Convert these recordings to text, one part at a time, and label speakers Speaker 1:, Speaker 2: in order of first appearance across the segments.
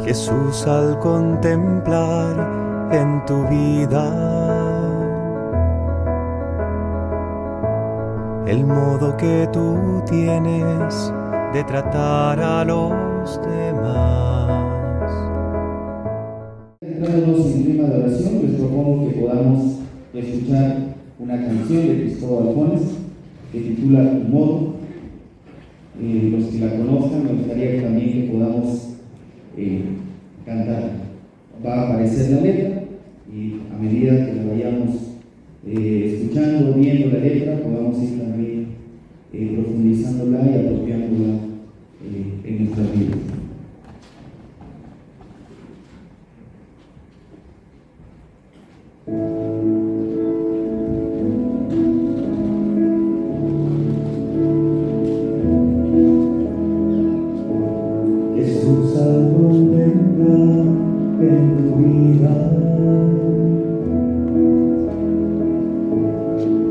Speaker 1: Jesús, al contemplar en tu vida el modo que tú tienes de tratar a los demás.
Speaker 2: Entrándonos en clima de oración, les propongo que podamos escuchar una canción de Cristóbal Jones que titula Tu modo. Los que la conozcan, me gustaría también que podamos cantar. Va a aparecer la letra y a medida que la vayamos escuchando, viendo la letra, podamos ir también profundizándola y apropiándola en nuestras vidas.
Speaker 1: Jesús, al contemplar en tu vida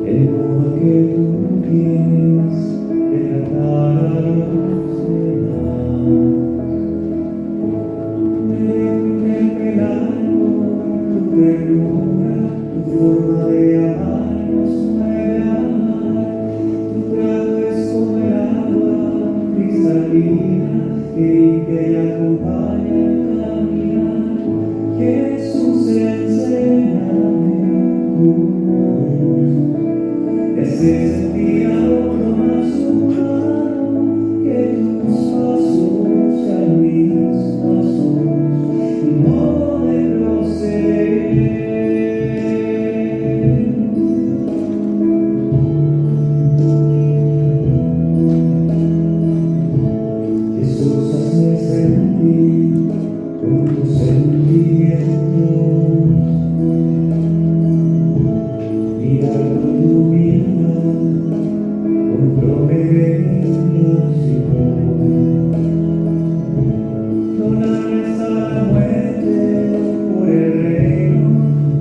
Speaker 1: el modo que tú tienes de tratar a los demás, en algo tu ternura, tu forma de amarnos mueve a amar, tu trato es como el agua cristalina que acompaña al caminar. Jesús, enséñame tu modo de hacer sentir a otro más humano, que tus pasos sean mis pasos, tu modo de proceder. Jesús, hazme sentir con tus sentimientos, mirar con tu vida, comprometer mi acción, donarme hasta la muerte por el reino,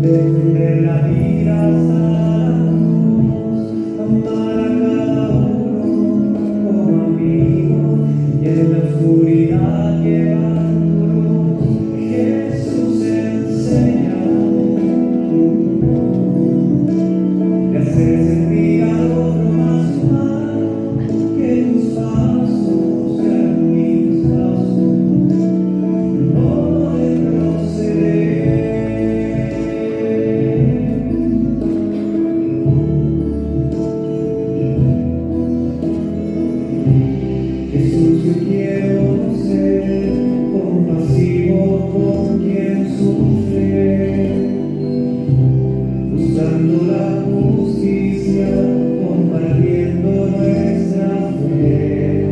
Speaker 1: defender la vida hasta la cruz, amar a cada uno como amigo y en la oscuridad llevar tu luz. Jesús, enséñame tu modo de hacer sentir al otro más humano, que tus pasos sean mis pasos, tu modo de proceder. Jesús, yo quiero ser compasivo con quien sufre, buscando la justicia, compartiendo nuestra fe,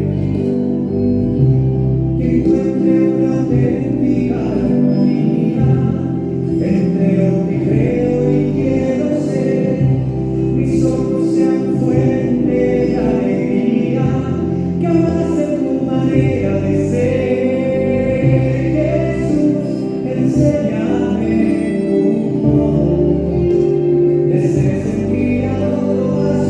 Speaker 1: que encuentre una auténtica armonía entre lo que creo y quiero ser. Mis ojos sean fuente de alegría, que abrace tu manera de ser. Jesús, enséñame tu modo de hacer sentir a otro más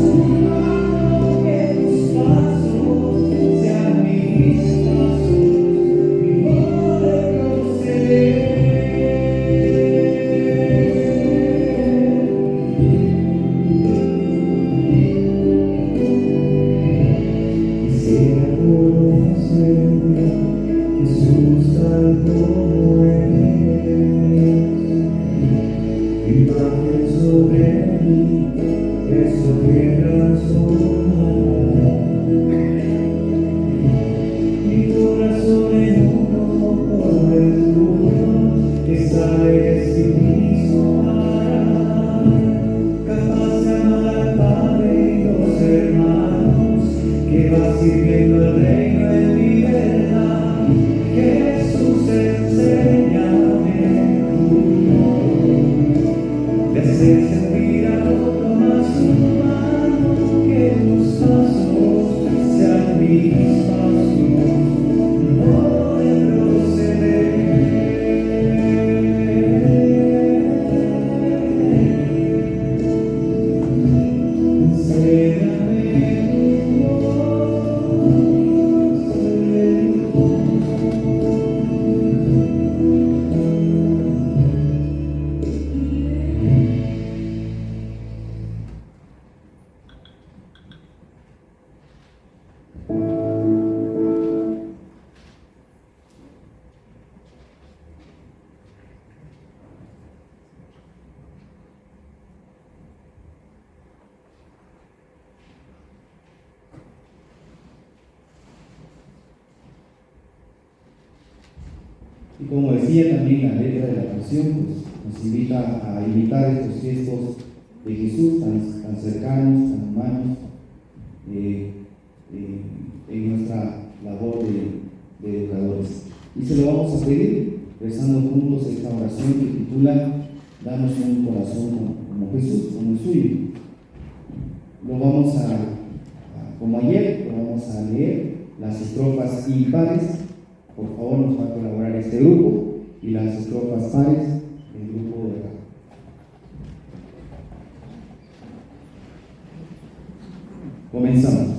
Speaker 2: Y como decía también la letra de la canción, pues, nos invita a imitar estos gestos de Jesús tan cercanos, tan humanos, en nuestra labor de educadores. Y se lo vamos a pedir rezando juntos esta oración que titula Danos un corazón como Jesús, como el suyo. Lo vamos como ayer, lo vamos a leer las estrofas impares. Por favor, nos va a colaborar este grupo, y las estrofas pares, el grupo de acá. Comenzamos.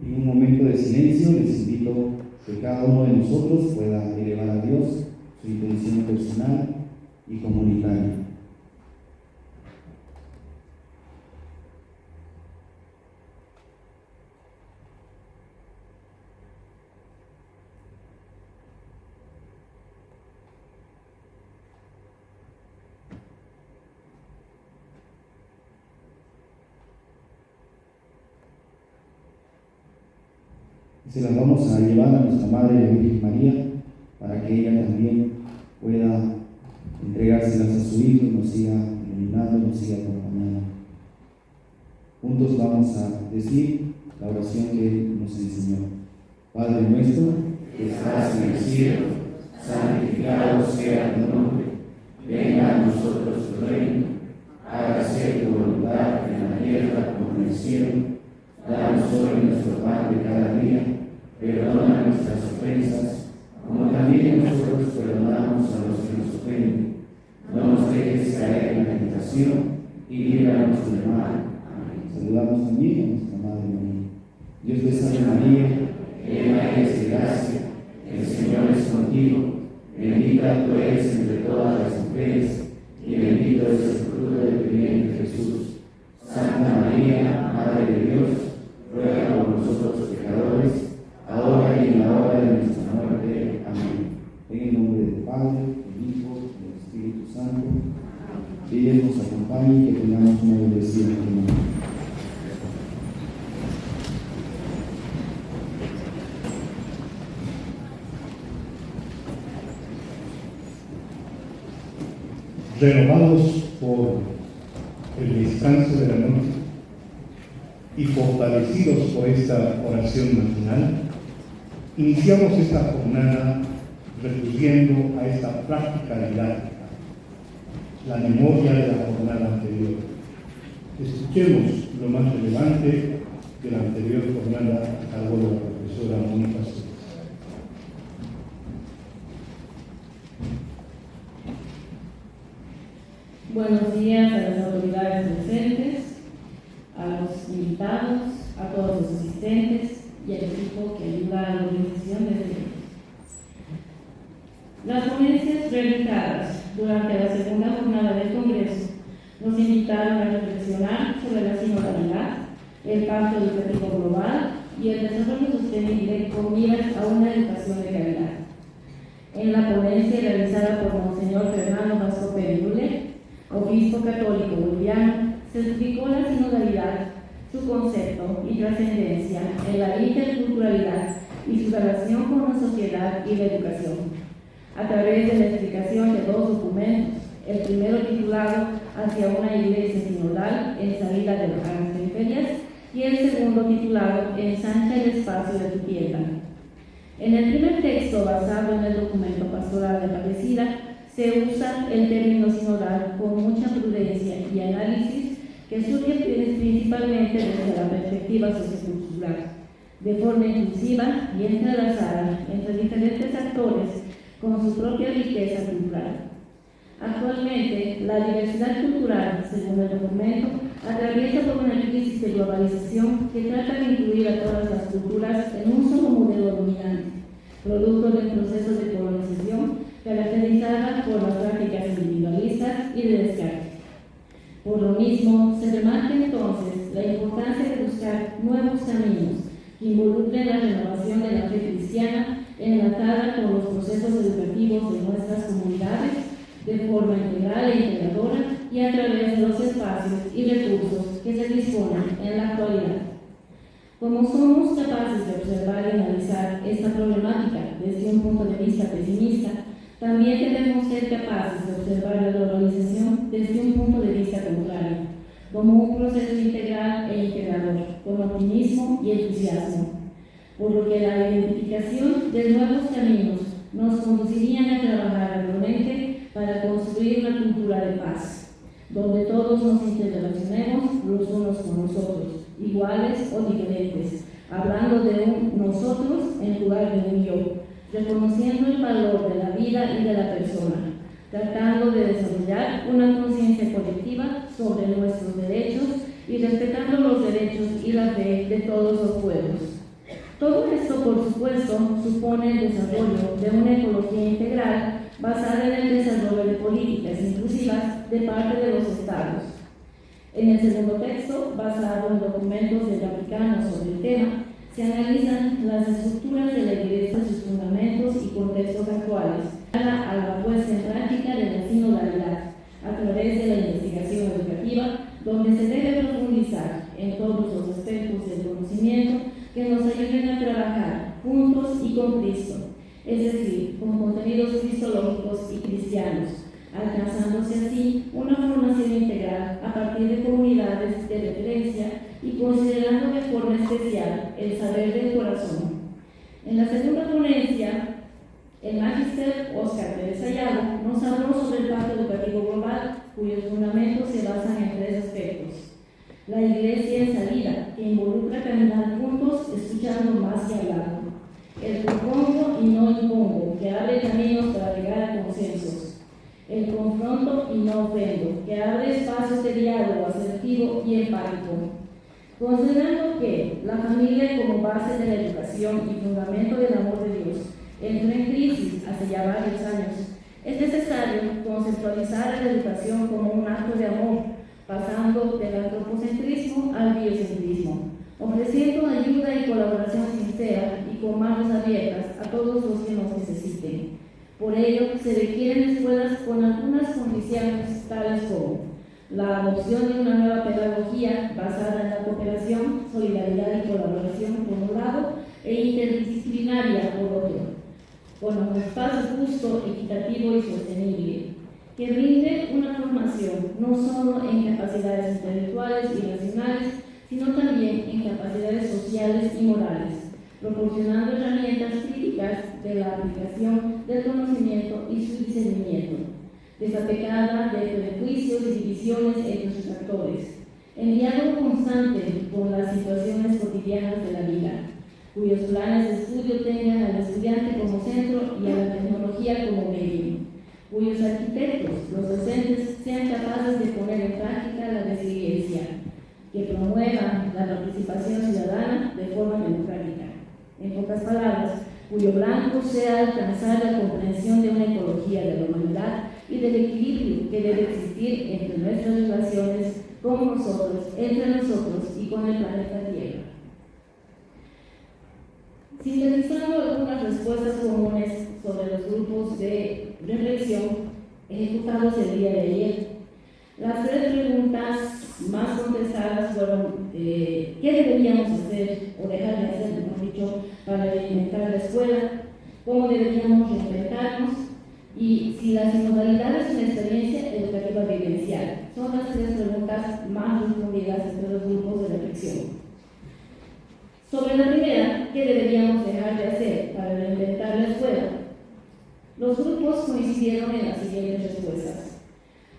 Speaker 2: En un momento de silencio les invito que cada uno de nosotros pueda elevar a Dios su intención personal y comunitaria. Se las vamos a llevar a nuestra Madre, la Virgen María, para que ella también pueda entregárselas a su Hijo y nos siga iluminando, nos siga acompañando. Juntos vamos a decir la oración que Él nos enseñó. Padre nuestro, que estás en el cielo, santificado sea tu nombre. Venga a nosotros tu reino. Hágase tu voluntad en la tierra como en el cielo. Danos hoy nuestro pan de cada día. Perdona nuestras ofensas, como también nosotros perdonamos a los que nos ofenden. No nos dejes caer en la tentación y líbranos del mal. Amén. Saludamos también a nuestra Madre María. Dios te salve María, llena eres de gracia, el Señor es contigo. Bendita tú eres entre todas las mujeres, y bendito es el fruto de tu vientre Jesús. Santa María, Madre de Dios, ruega por nosotros pecadores, ahora y en la hora de nuestra muerte. Amén. En el nombre del Padre, del Hijo y del Espíritu Santo. Que Dios nos acompañe y que tengamos una bendecida semana.
Speaker 3: Renovados por el descanso de la noche y fortalecidos por esta oración matinal, iniciamos esta jornada recurriendo a esta práctica didáctica, la memoria de la jornada anterior. Escuchemos lo más relevante de la anterior jornada a cargo de la profesora Mónica Sosa.
Speaker 4: Buenos días a las autoridades presentes, a los invitados, a todos los asistentes y al equipo que ayuda a la organización de este evento. Las ponencias realizadas durante la segunda jornada del Congreso nos invitaron a reflexionar sobre la sinodalidad, el Pacto Educativo Global y el desarrollo sostenible con miras a una educación de calidad. En la ponencia realizada por Monseñor Fernando Vasco Perule, obispo católico boliviano, se explicó la sinodalidad, su concepto y trascendencia en la interculturalidad y su relación con la sociedad y la educación, a través de la explicación de dos documentos, el primero titulado Hacia una iglesia sinodal en salida de las periferias y el segundo titulado Ensancha el espacio de tu tierra. En el primer texto, basado en el documento pastoral de Aparecida, se usa el término sinodal con mucha prudencia y análisis que surge principalmente desde la perspectiva sociocultural, de forma inclusiva y entrelazada entre diferentes actores con su propia riqueza cultural. Actualmente, la diversidad cultural, según el documento, atraviesa por una crisis de globalización que trata de incluir a todas las culturas en un solo modelo dominante, producto del proceso de colonización caracterizada por las prácticas individualistas y de descarte. Por lo mismo, se remarca entonces la importancia de buscar nuevos caminos que involucren la renovación de la fe cristiana enlatada con los procesos educativos de nuestras comunidades de forma integral e integradora y a través de los espacios y recursos que se disponen en la actualidad. Como somos capaces de observar y analizar esta problemática desde un punto de vista pesimista, también debemos ser capaces de observar la globalización desde un punto de vista contrario, como un proceso integral e integrador, con optimismo y entusiasmo, por lo que la identificación de nuevos caminos nos conducirían a trabajar arduamente para construir una cultura de paz, donde todos nos interrelacionemos los unos con los otros, iguales o diferentes, hablando de un nosotros en lugar de un yo, reconociendo el valor de la vida y de la persona, tratando de desarrollar una conciencia colectiva sobre nuestros derechos y respetando los derechos y la fe de todos los pueblos. Todo esto, por supuesto, supone el desarrollo de una ecología integral basada en el desarrollo de políticas inclusivas de parte de los Estados. En el segundo texto, basado en documentos del Vaticano sobre el tema, se analizan las estructuras de la Iglesia, sus fundamentos y contextos actuales, a la puesta en práctica de la sinodalidad, a través de la investigación educativa, donde se debe profundizar en todos los aspectos del conocimiento que nos ayuden a trabajar juntos y con Cristo, es decir, con contenidos cristológicos y cristianos, alcanzándose así una formación integral a partir de comunidades de referencia y considerando de forma especial el saber del corazón. En la segunda ponencia, el Magister Óscar Pérez Ayala nos habló sobre el Pacto Educativo Global, cuyos fundamentos se basan en tres aspectos. La Iglesia en salida, que involucra caminar juntos, escuchando más que hablando. El propongo y no impongo, que abre caminos para llegar a consensos. El confronto y no ofendo, que abre espacios de diálogo asertivo y empático. Considerando que la familia como base de la educación y fundamento del amor de Dios entró en crisis hace ya varios años, es necesario conceptualizar la educación como un acto de amor, pasando del antropocentrismo al biocentrismo, ofreciendo ayuda y colaboración sincera y con manos abiertas a todos los que nos necesiten. Por ello, se requieren escuelas con algunas condiciones tales como la adopción de una nueva pedagogía basada en la cooperación, solidaridad y colaboración por un lado e interdisciplinaria por otro, con un espacio justo, equitativo y sostenible, que brinde una formación no solo en capacidades intelectuales y racionales, sino también en capacidades sociales y morales, proporcionando herramientas críticas de la aplicación del conocimiento y su discernimiento, desapegada de prejuicios y divisiones entre sus actores, en diálogo constante con las situaciones cotidianas de la vida, cuyos planes de estudio tengan al estudiante como centro y a la tecnología como medio, cuyos arquitectos, los docentes, sean capaces de poner en práctica la resiliencia, que promuevan la participación ciudadana de forma democrática. En pocas palabras, cuyo blanco sea alcanzar la comprensión de una ecología de la humanidad y del equilibrio que debe existir entre nuestras relaciones con nosotros, entre nosotros y con el planeta Tierra. Sintetizando algunas respuestas comunes sobre los grupos de reflexión ejecutados el día de ayer, las 3 preguntas más contestadas fueron ¿qué deberíamos hacer o dejar de hacer, mejor dicho, para reinventar la escuela? ¿Cómo deberíamos reinventarnos? Y si la sinodalidad es una experiencia educativa vivencial. Son las 3 preguntas más respondidas entre los grupos de reflexión. Sobre la primera, ¿qué deberíamos dejar de hacer para reinventar la escuela? Los grupos coincidieron en las siguientes respuestas.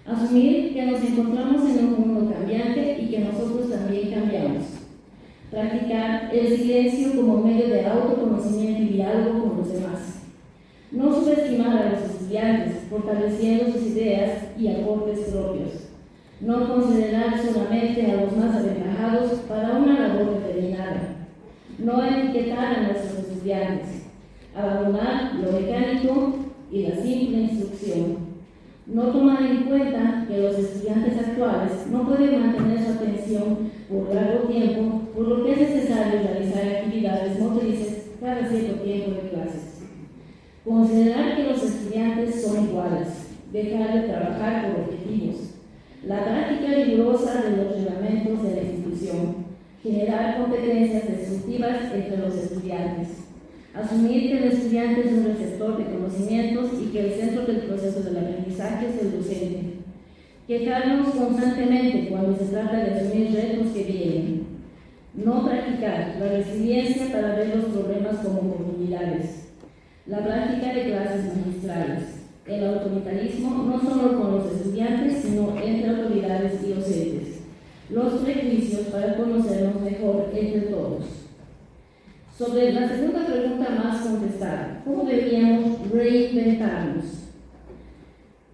Speaker 4: Asumir que nos encontramos en un mundo cambiante y que nosotros también cambiamos. Practicar el silencio como medio de autoconocimiento y diálogo con los demás. No subestimar a los estudiantes, fortaleciendo sus ideas y aportes propios. No considerar solamente a los más aventajados para una labor determinada. No etiquetar a nuestros estudiantes. Abandonar lo mecánico y la simple instrucción. No tomar en cuenta que los estudiantes actuales no pueden mantener su atención por largo tiempo, por lo que es necesario realizar actividades motrices cada cierto tiempo de clases. Considerar que los estudiantes son iguales, dejar de trabajar por objetivos, la práctica rigurosa de los reglamentos de la institución, generar competencias destructivas entre los estudiantes, asumir que el estudiante es un receptor de conocimientos y que el centro del proceso del aprendizaje es el docente. Quejarnos constantemente cuando se trata de asumir retos que vienen. No practicar la resiliencia para ver los problemas como oportunidades. La práctica de clases magistrales. El autoritarismo no solo con los estudiantes, sino entre autoridades y docentes. Los prejuicios para conocernos mejor entre todos. Sobre la segunda pregunta más contestada, ¿cómo deberíamos reinventarnos?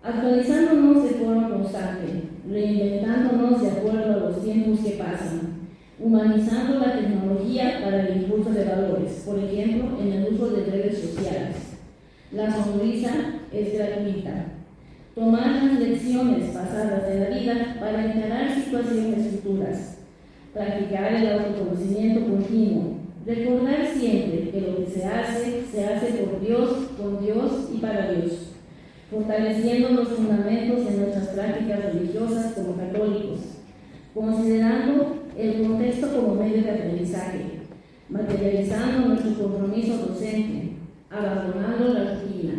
Speaker 4: Actualizándonos de forma constante, reinventándonos de acuerdo a los tiempos que pasan, humanizando la tecnología para el impulso de valores, por ejemplo, en el uso de redes sociales. La sonrisa es gratuita. Tomar las lecciones pasadas de la vida para encarar situaciones futuras. Practicar el autoconocimiento continuo. Recordar siempre que lo que se hace por Dios, con Dios y para Dios, fortaleciendo los fundamentos de nuestras prácticas religiosas como católicos, considerando el contexto como medio de aprendizaje, materializando nuestro compromiso docente, abandonando la rutina.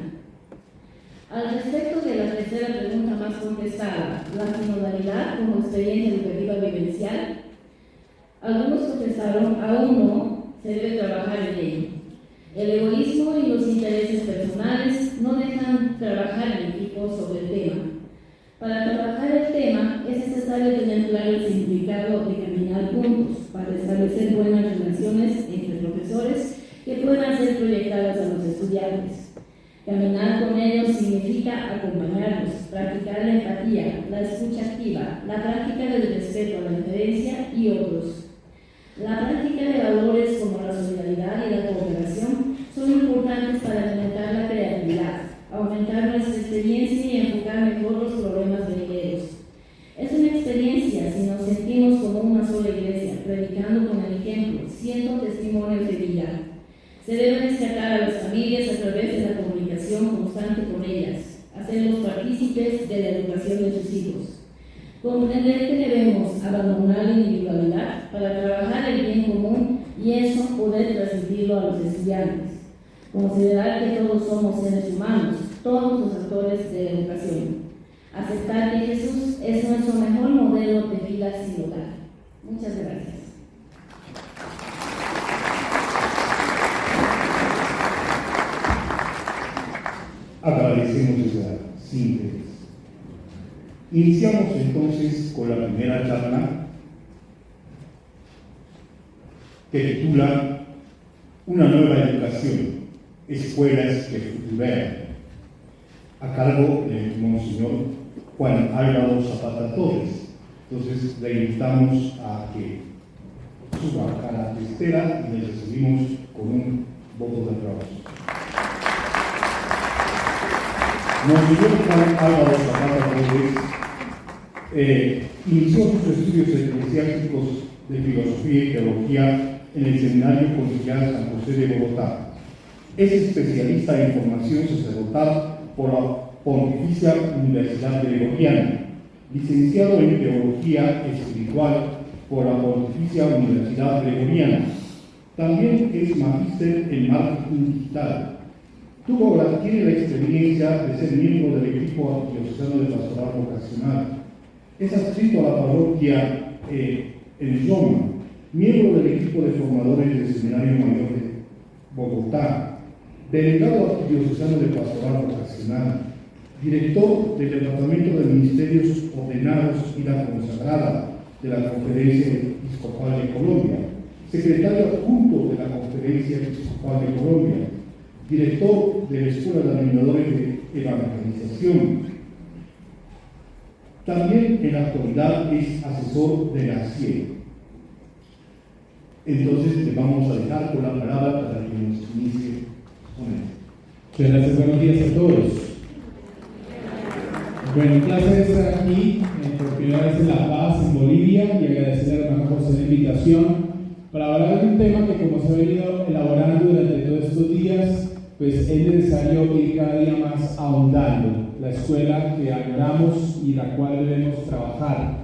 Speaker 4: Al respecto de la tercera pregunta más contestada, la sinodalidad como experiencia educativa vivencial, algunos contestaron aún no. Se debe trabajar en ello. El egoísmo y los intereses personales no dejan trabajar en equipo sobre el tema. Para trabajar el tema es necesario tener claro el significado de caminar juntos para establecer buenas relaciones entre profesores que puedan ser proyectadas a los estudiantes. Caminar con ellos significa acompañarlos, practicar la empatía, la escucha activa, la práctica del respeto a la diferencia y otros. La práctica de valores como la solidaridad y la cooperación son importantes para alimentar la creatividad, aumentar nuestra experiencia y enfocar mejor los problemas venideros. Es una experiencia si nos sentimos como una sola iglesia, predicando con el ejemplo, siendo testimonios de vida. Se debe rescatar a las familias a través de la comunicación constante con ellas, hacerlos partícipes de la educación de sus hijos. Comprender que debemos abandonar la individualidad para trabajar el bien común y eso poder transmitirlo a los estudiantes. Considerar que todos somos seres humanos, todos los actores de la educación. Aceptar que Jesús es nuestro mejor modelo de vida sinodal. Muchas gracias.
Speaker 3: Agradecemos esa síntesis. Iniciamos entonces con la primera charla que titula Una nueva educación, escuelas que futurean, a cargo del Monseñor Juan Álvaro Zapata Torres. Entonces le invitamos a que suba a la testera y le recibimos con un voto de aplauso. Monseñor Juan Álvaro Zapata Rodríguez inició sus estudios eclesiásticos de filosofía y teología en el Seminario Conciliar San José de Bogotá. Es especialista en formación sacerdotal por la Pontificia Universidad Gregoriana, licenciado en Teología Espiritual por la Pontificia Universidad Gregoriana. También es magíster en marketing digital. Tiene la experiencia de ser miembro del equipo arquidiocesano de pastoral vocacional. Es adscrito a la parroquia en Roma, miembro del equipo de formadores del Seminario Mayor de Bogotá, delegado arquidiocesano de pastoral vocacional, director del Departamento de Ministerios Ordenados y la Consagrada de la Conferencia Episcopal de Colombia, secretario adjunto de la Conferencia Episcopal de Colombia, director de la Escuela de Animadores de Evangelización. También en la actualidad es asesor de la CIE. Entonces le vamos a dejar con la palabra para que nos inicie con él.
Speaker 5: Muchas gracias, buenos días a todos. Bueno, un placer estar aquí por primera vez en La Paz, en Bolivia, y agradecer al hermano José la invitación para hablar de un tema que, como se ha venido elaborando durante todos estos días, pues es necesario ir cada día más ahondando, la escuela que añoramos y la cual debemos trabajar.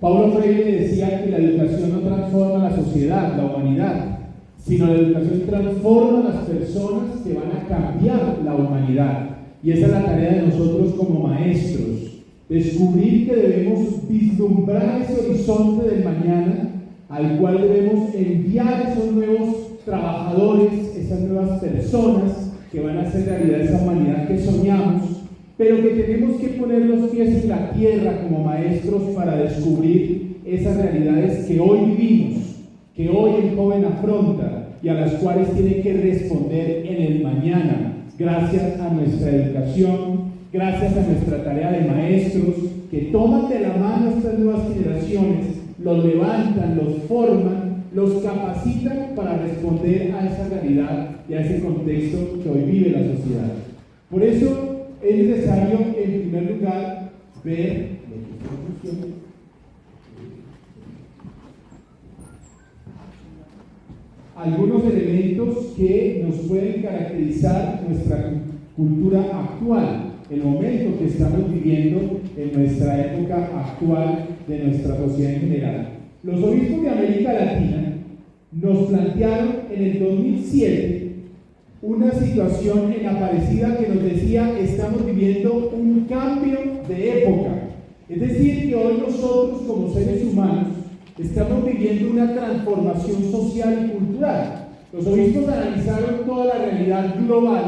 Speaker 5: Paulo Freire decía que la educación no transforma la sociedad, la humanidad, sino la educación transforma a las personas que van a cambiar la humanidad. Y esa es la tarea de nosotros como maestros, descubrir que debemos vislumbrar ese horizonte del mañana al cual debemos enviar esos nuevos trabajadores, esas nuevas personas que van a hacer realidad esa humanidad que soñamos, pero que tenemos que poner los pies en la tierra como maestros para descubrir esas realidades que hoy vivimos, que hoy el joven afronta y a las cuales tiene que responder en el mañana, gracias a nuestra educación, gracias a nuestra tarea de maestros que toman de la mano a estas nuevas generaciones, los levantan, los forman, los capacitan para responder a esa realidad y a ese contexto que hoy vive la sociedad. Por eso es necesario, en primer lugar, ver algunos elementos que nos pueden caracterizar nuestra cultura actual, el momento que estamos viviendo en nuestra época actual de nuestra sociedad en general. Los obispos de América Latina nos plantearon en el 2007 una situación en la parecida que nos decía: estamos viviendo un cambio de época. Es decir, que hoy nosotros como seres humanos estamos viviendo una transformación social y cultural. Los obispos analizaron toda la realidad global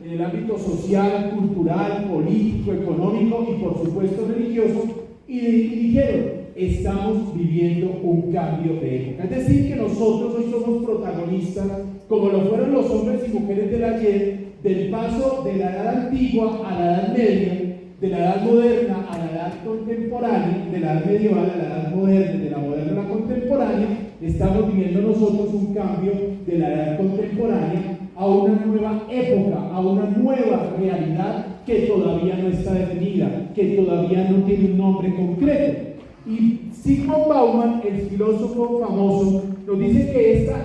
Speaker 5: en el ámbito social, cultural, político, económico y por supuesto religioso, y dijeron: estamos viviendo un cambio de época. Es decir, que nosotros hoy somos protagonistas, como lo fueron los hombres y mujeres del ayer, del paso de la edad antigua a la edad media, de la edad moderna a la edad contemporánea, de la edad medieval a la edad moderna, de la moderna a la contemporánea. Estamos viviendo nosotros un cambio de la edad contemporánea a una nueva época, a una nueva realidad que todavía no está definida, que todavía no tiene un nombre concreto. Y Zygmunt Bauman, el filósofo famoso, nos dice que esta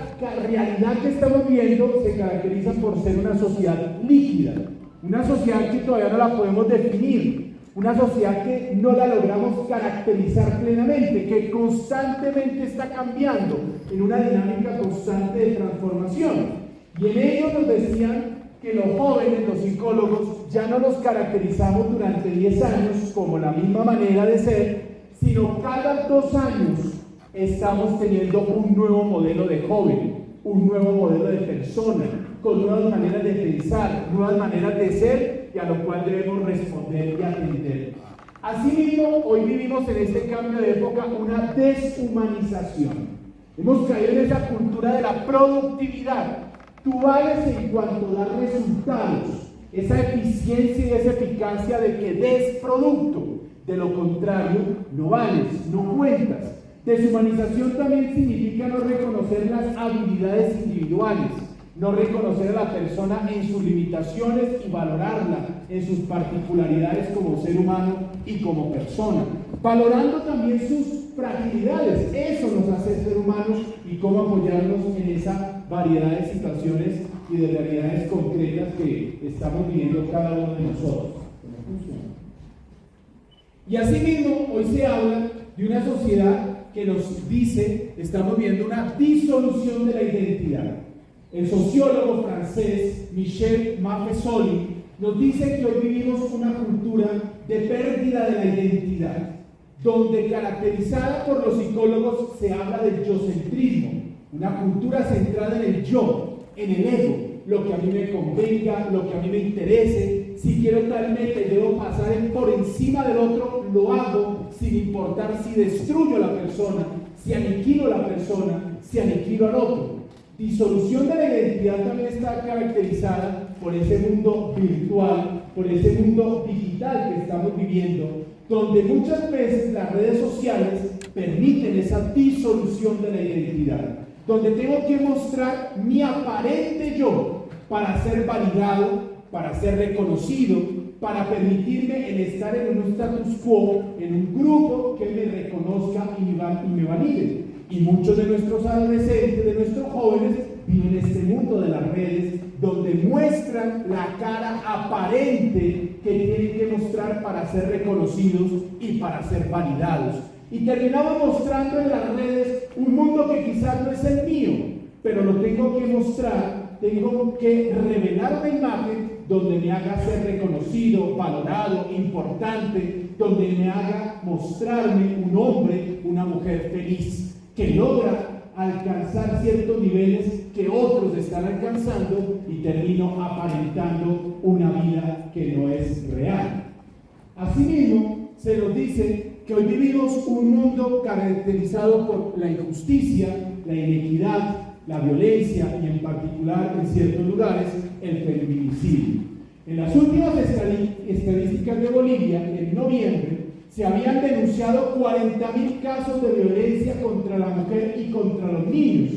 Speaker 5: realidad que estamos viendo se caracteriza por ser una sociedad líquida, una sociedad que todavía no la podemos definir, una sociedad que no la logramos caracterizar plenamente, que constantemente está cambiando en una dinámica constante de transformación. Y en ello nos decían que los jóvenes, los psicólogos, ya no los caracterizamos durante 10 años como la misma manera de ser, sino cada 2 años estamos teniendo un nuevo modelo de joven, un nuevo modelo de persona, con nuevas maneras de pensar, nuevas maneras de ser, y a lo cual debemos responder y atender. Asimismo, hoy vivimos en este cambio de época una deshumanización. Hemos caído en esa cultura de la productividad. Tú vales en cuanto das resultados, esa eficiencia y esa eficacia de que des producto. De lo contrario, no vales, no cuentas. Deshumanización también significa no reconocer las habilidades individuales, no reconocer a la persona en sus limitaciones y valorarla en sus particularidades como ser humano y como persona, valorando también sus fragilidades. Eso nos hace ser humanos y cómo apoyarnos en esa variedad de situaciones y de realidades concretas que estamos viviendo cada uno de nosotros. Y asimismo, hoy se habla de una sociedad que nos dice, estamos viendo una disolución de la identidad. El sociólogo francés Michel Maffesoli nos dice que hoy vivimos una cultura de pérdida de la identidad, donde caracterizada por los psicólogos se habla del yocentrismo, una cultura centrada en el yo, en el ego, lo que a mí me convenga, lo que a mí me interese. Si quiero talmente debo pasar por encima del otro, lo hago sin importar si destruyo a la persona, si aniquilo a la persona, si aniquilo al otro. Disolución de la identidad también está caracterizada por ese mundo virtual, por ese mundo digital que estamos viviendo, donde muchas veces las redes sociales permiten esa disolución de la identidad, donde tengo que mostrar mi aparente yo para ser validado, para ser reconocido, para permitirme el estar en un status quo, en un grupo que me reconozca y me valide. Y muchos de nuestros adolescentes, de nuestros jóvenes, viven en este mundo de las redes, donde muestran la cara aparente que tienen que mostrar para ser reconocidos y para ser validados. Y terminamos mostrando en las redes un mundo que quizás no es el mío, pero lo tengo que mostrar, tengo que revelar una imagen donde me haga ser reconocido, valorado, importante, donde me haga mostrarme un hombre, una mujer feliz, que logra alcanzar ciertos niveles que otros están alcanzando y termino aparentando una vida que no es real. Asimismo, se nos dice que hoy vivimos un mundo caracterizado por la injusticia, la inequidad, la violencia y en particular en ciertos lugares el feminicidio. En las últimas estadísticas de Bolivia, en noviembre, se habían denunciado 40.000 casos de violencia contra la mujer y contra los niños.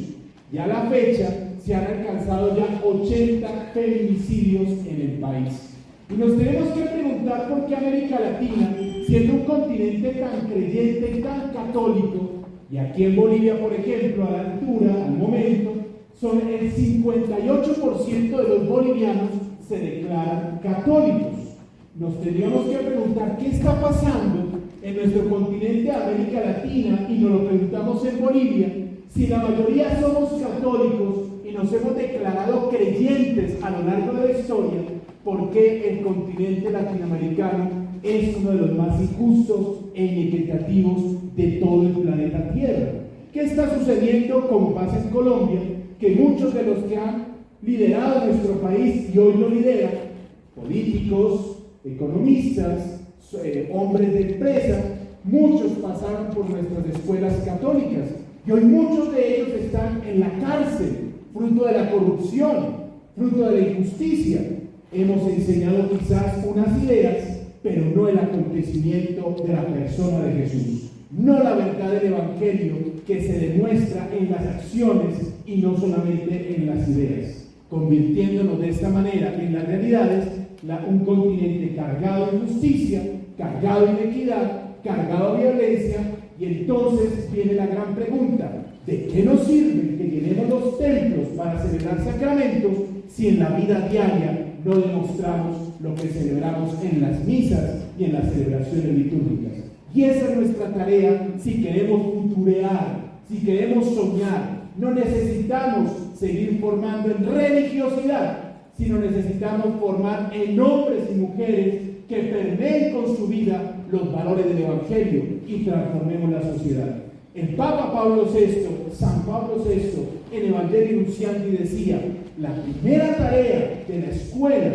Speaker 5: Y a la fecha se han alcanzado ya 80 feminicidios en el país. Y nos tenemos que preguntar por qué América Latina, siendo un continente tan creyente y tan católico, y aquí en Bolivia, por ejemplo, a la altura, al momento, son el 58% de los bolivianos se declaran católicos. Nos tendríamos que preguntar qué está pasando en nuestro continente de América Latina, y nos lo preguntamos en Bolivia, si la mayoría somos católicos y nos hemos declarado creyentes a lo largo de la historia, ¿por qué el continente latinoamericano es uno de los más injustos e inequitativos de todo el planeta Tierra? ¿Qué está sucediendo, como pasa en Colombia, que muchos de los que han liderado nuestro país y hoy lo lideran, políticos, economistas, hombres de empresa, muchos pasaron por nuestras escuelas católicas y hoy muchos de ellos están en la cárcel, fruto de la corrupción, fruto de la injusticia? Hemos enseñado quizás unas ideas, pero no el acontecimiento de la persona de Jesús, no la verdad del Evangelio que se demuestra en las acciones y no solamente en las ideas, convirtiéndonos de esta manera en las realidades, un continente cargado de injusticia, cargado de inequidad, cargado de violencia. Y entonces viene la gran pregunta: ¿de qué nos sirve que llenemos los templos para celebrar sacramentos si en la vida diaria no demostramos lo que celebramos en las misas y en las celebraciones litúrgicas? Y esa es nuestra tarea si queremos futurear, si queremos soñar. No necesitamos seguir formando en religiosidad, sino necesitamos formar en hombres y mujeres que permeen con su vida los valores del Evangelio y transformemos la sociedad. El Papa Pablo VI, San Pablo VI, en Evangelii Nuntiandi decía: la primera tarea de la escuela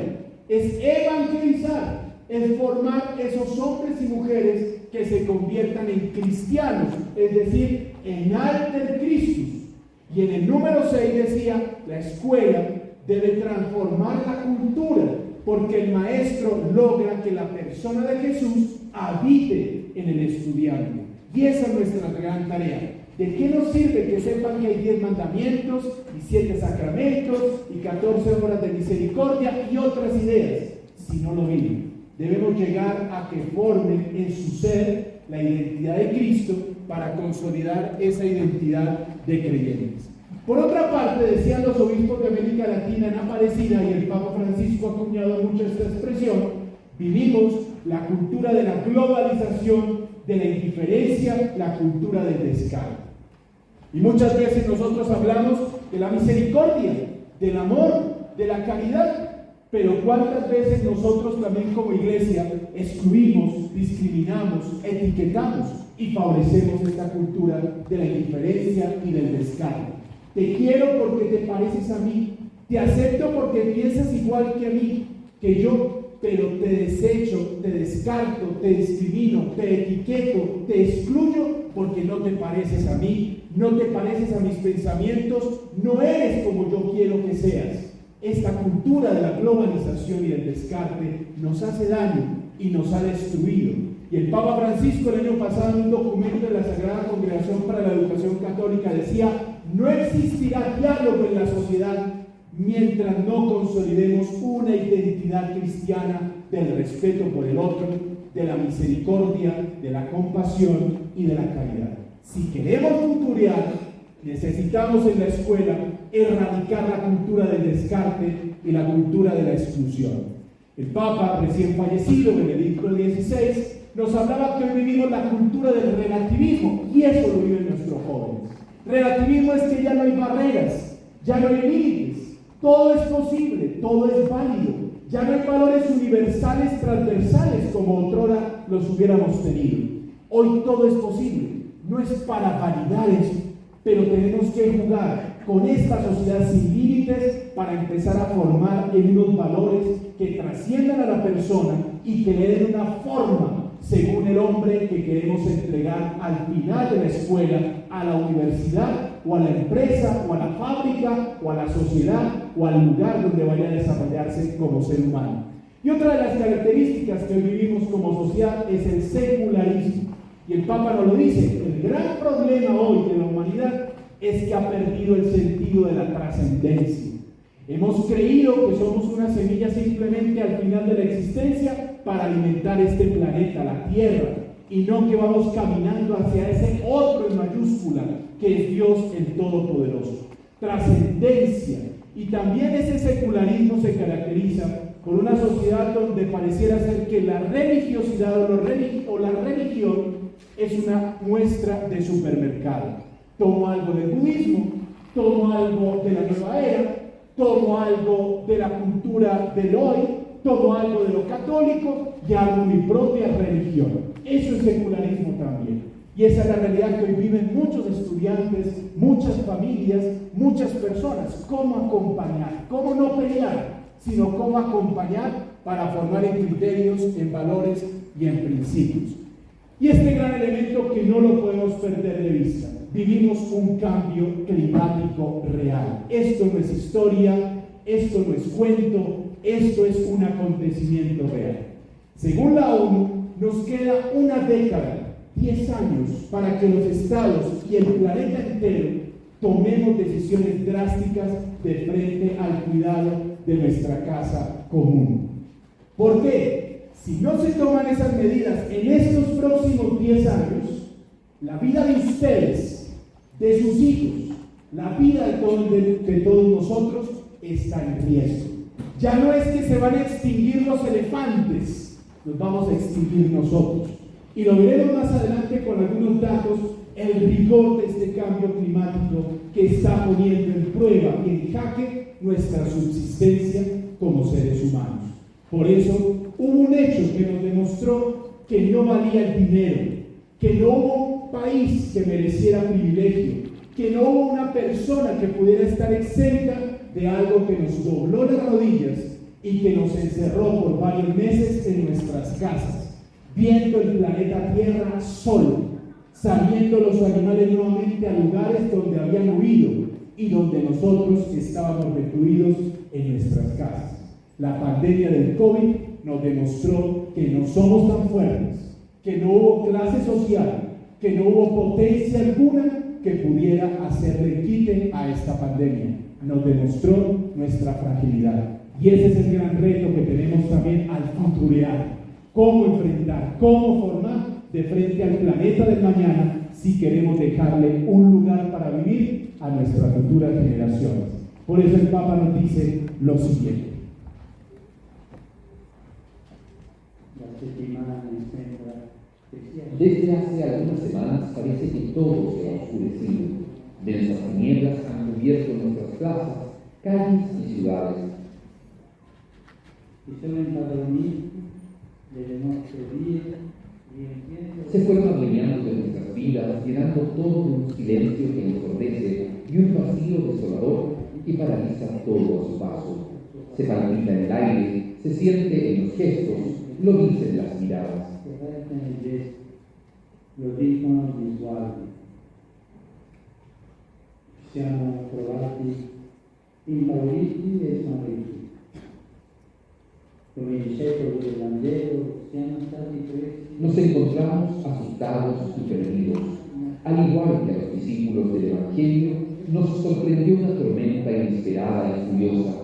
Speaker 5: es evangelizar, es formar esos hombres y mujeres que se conviertan en cristianos, es decir, en alter Christus. Y en el número 6 decía: la escuela debe transformar la cultura, porque el maestro logra que la persona de Jesús habite en el estudiante. Y esa es nuestra gran tarea. ¿De qué nos sirve que sepan que hay 10 mandamientos y 7 sacramentos y 14 obras de misericordia y otras ideas si no lo viven? Debemos llegar a que formen en su ser la identidad de Cristo para consolidar esa identidad de creyentes. Por otra parte, decían los obispos de América Latina en Aparecida, y el Papa Francisco ha acuñado mucho esta expresión: vivimos la cultura de la globalización, de la indiferencia, la cultura del descaro. Y muchas veces nosotros hablamos de la misericordia, del amor, de la caridad, pero ¿cuántas veces nosotros también como iglesia excluimos, discriminamos, etiquetamos y favorecemos esta cultura de la indiferencia y del descaro? Te quiero porque te pareces a mí, te acepto porque piensas igual que a mí, que yo, pero te desecho, te descarto, te discrimino, te etiqueto, te excluyo porque no te pareces a mí, no te pareces a mis pensamientos, no eres como yo quiero que seas. Esta cultura de la globalización y del descarte nos hace daño y nos ha destruido. Y el Papa Francisco el año pasado, en un documento de la Sagrada Congregación para la Educación Católica, decía: no existirá diálogo en la sociedad mientras no consolidemos una identidad cristiana del respeto por el otro, de la misericordia, de la compasión y de la caridad. Si queremos futurear, necesitamos en la escuela erradicar la cultura del descarte y la cultura de la exclusión. El Papa recién fallecido, Benedicto XVI, nos hablaba que hoy vivimos la cultura del relativismo, y eso lo viven nuestros jóvenes. Relativismo es que ya no hay barreras, ya no hay límites, todo es posible, todo es válido, ya no hay valores universales transversales como otrora los hubiéramos tenido. Hoy todo es posible, no es para validar eso, pero tenemos que jugar con esta sociedad sin límites para empezar a formar en unos valores que trasciendan a la persona y que le den una forma según el hombre que queremos entregar al final de la escuela, a la universidad, o a la empresa, o a la fábrica, o a la sociedad, o al lugar donde vaya a desarrollarse como ser humano. Y otra de las características que hoy vivimos como sociedad es el secularismo. Y el Papa nos lo dice: el gran problema hoy de la humanidad es que ha perdido el sentido de la trascendencia. Hemos creído que somos una semilla simplemente al final de la existencia para alimentar este planeta, la Tierra, y no que vamos caminando hacia ese otro en mayúscula, que es Dios el Todopoderoso. Trascendencia. Y también ese secularismo se caracteriza por una sociedad donde pareciera ser que la religiosidad o la religión es una muestra de supermercado. Tomo algo del budismo, tomo algo de la nueva era, tomo algo de la cultura del hoy, tomo algo de lo católico y hago mi propia religión. Eso es secularismo también. Y esa es la realidad que hoy viven muchos estudiantes, muchas familias, muchas personas. ¿Cómo acompañar? ¿Cómo no pelear? Sino cómo acompañar para formar en criterios, en valores y en principios. Y este gran elemento que no lo podemos perder de vista: vivimos un cambio climático real. Esto no es historia, esto no es cuento, esto es un acontecimiento real. Según la ONU, nos queda una década, 10 años, para que los estados y el planeta entero tomemos decisiones drásticas de frente al cuidado de nuestra casa común. ¿Por qué? Si no se toman esas medidas en estos próximos 10 años, la vida de ustedes, de sus hijos, la vida de todos nosotros está en riesgo. Ya no es que se van a extinguir los elefantes, nos vamos a extinguir nosotros. Y lo veremos más adelante con algunos datos, el rigor de este cambio climático que está poniendo en prueba y en jaque nuestra subsistencia como seres humanos. Por eso hubo un hecho que nos demostró que no valía el dinero, que no hubo un país que mereciera privilegio, que no hubo una persona que pudiera estar exenta de algo que nos dobló las rodillas y que nos encerró por varios meses en nuestras casas, viendo el planeta Tierra solo, saliendo los animales nuevamente a lugares donde habían huido y donde nosotros estábamos recluidos en nuestras casas. La pandemia del COVID nos demostró que no somos tan fuertes, que no hubo clase social, que no hubo potencia alguna que pudiera hacerle quite a esta pandemia. Nos demostró nuestra fragilidad. Y ese es el gran reto que tenemos también al futurear. Cómo enfrentar, cómo formar de frente al planeta del mañana si queremos dejarle un lugar para vivir a nuestras futuras generaciones. Por eso el Papa nos dice lo siguiente.
Speaker 6: Desde hace algunas semanas parece que todo se ha oscurecido. Densas tinieblas han cubierto nuestras plazas, calles y ciudades. Se fueron adueñando de nuestras vidas, llenando todo de un silencio que ensordece y un vacío desolador que paraliza todo a su paso. Se palpita en el aire, se siente en los gestos, lo dicen las miradas.
Speaker 7: Lo dicono gli sguardi. Siamo trovati impauriti e smarriti. Come i discepoli del Vangelo siamo stati presi.
Speaker 6: Nos encontramos asustados y perdidos. Al igual que a los discípulos del Evangelio, nos sorprendió una tormenta inesperada y furiosa.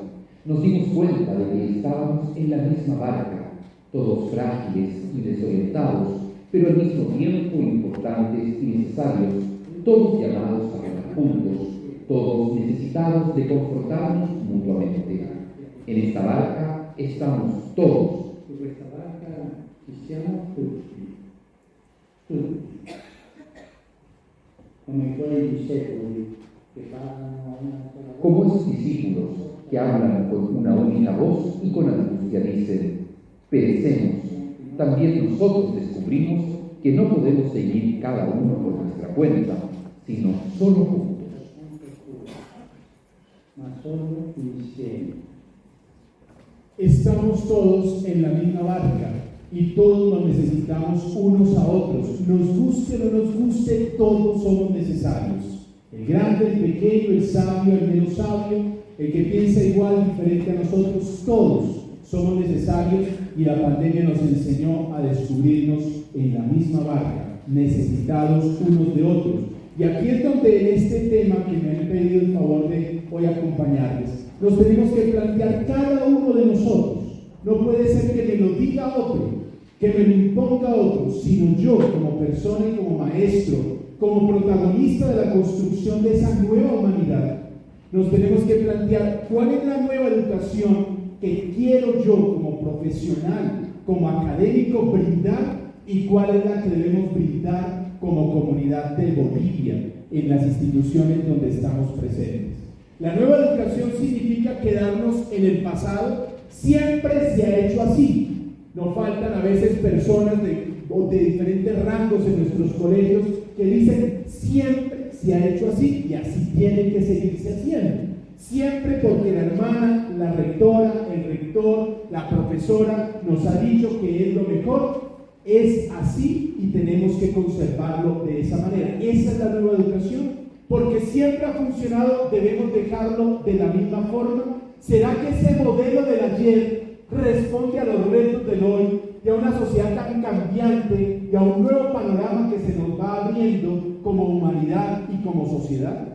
Speaker 6: Nos dimos cuenta de que estábamos en la misma barca, todos frágiles y desorientados, pero al mismo tiempo importantes y necesarios, todos llamados a remar juntos, todos necesitados de confortarnos mutuamente. En esta barca estamos todos.
Speaker 7: Su questa barca ci siamo tutti, tutti, come quei discepoli che parlano a una sola voce.
Speaker 6: Como esos discípulos que hablan con una única voz y con angustia dicen: perecemos. También nosotros descubrimos que no podemos seguir cada uno por nuestra cuenta, sino solo juntos.
Speaker 7: Ma solo insieme.
Speaker 5: Estamos todos en la misma barca y todos nos necesitamos unos a otros. Nos guste o no nos guste, todos somos necesarios. El grande, el pequeño, el sabio, el menos sabio, el que piensa igual, diferente a nosotros, todos somos necesarios, y la pandemia nos enseñó a descubrirnos en la misma barca, necesitados unos de otros. Y aquí es donde en este tema que me han pedido el favor de hoy acompañarles, nos tenemos que plantear cada uno de nosotros. No puede ser que me lo diga otro, que me lo imponga otro, sino yo como persona y como maestro, como protagonista de la construcción de esa nueva humanidad. Nos tenemos que plantear cuál es la nueva educación que quiero yo como profesional, como académico brindar, y cuál es la que debemos brindar como comunidad de Bolivia en las instituciones donde estamos presentes. La nueva educación significa quedarnos en el pasado. Siempre se ha hecho así. Nos faltan a veces personas de diferentes rangos en nuestros colegios que dicen siempre se ha hecho así y así tiene que seguirse haciendo. Siempre porque la hermana, la rectora, el rector, la profesora nos ha dicho que es lo mejor, es así y tenemos que conservarlo de esa manera. Esa es la nueva educación, porque siempre ha funcionado, debemos dejarlo de la misma forma. ¿Será que ese modelo del ayer responde a los retos del hoy y a una sociedad tan cambiante y a un nuevo panorama que se nos va abriendo como humanidad y como sociedad?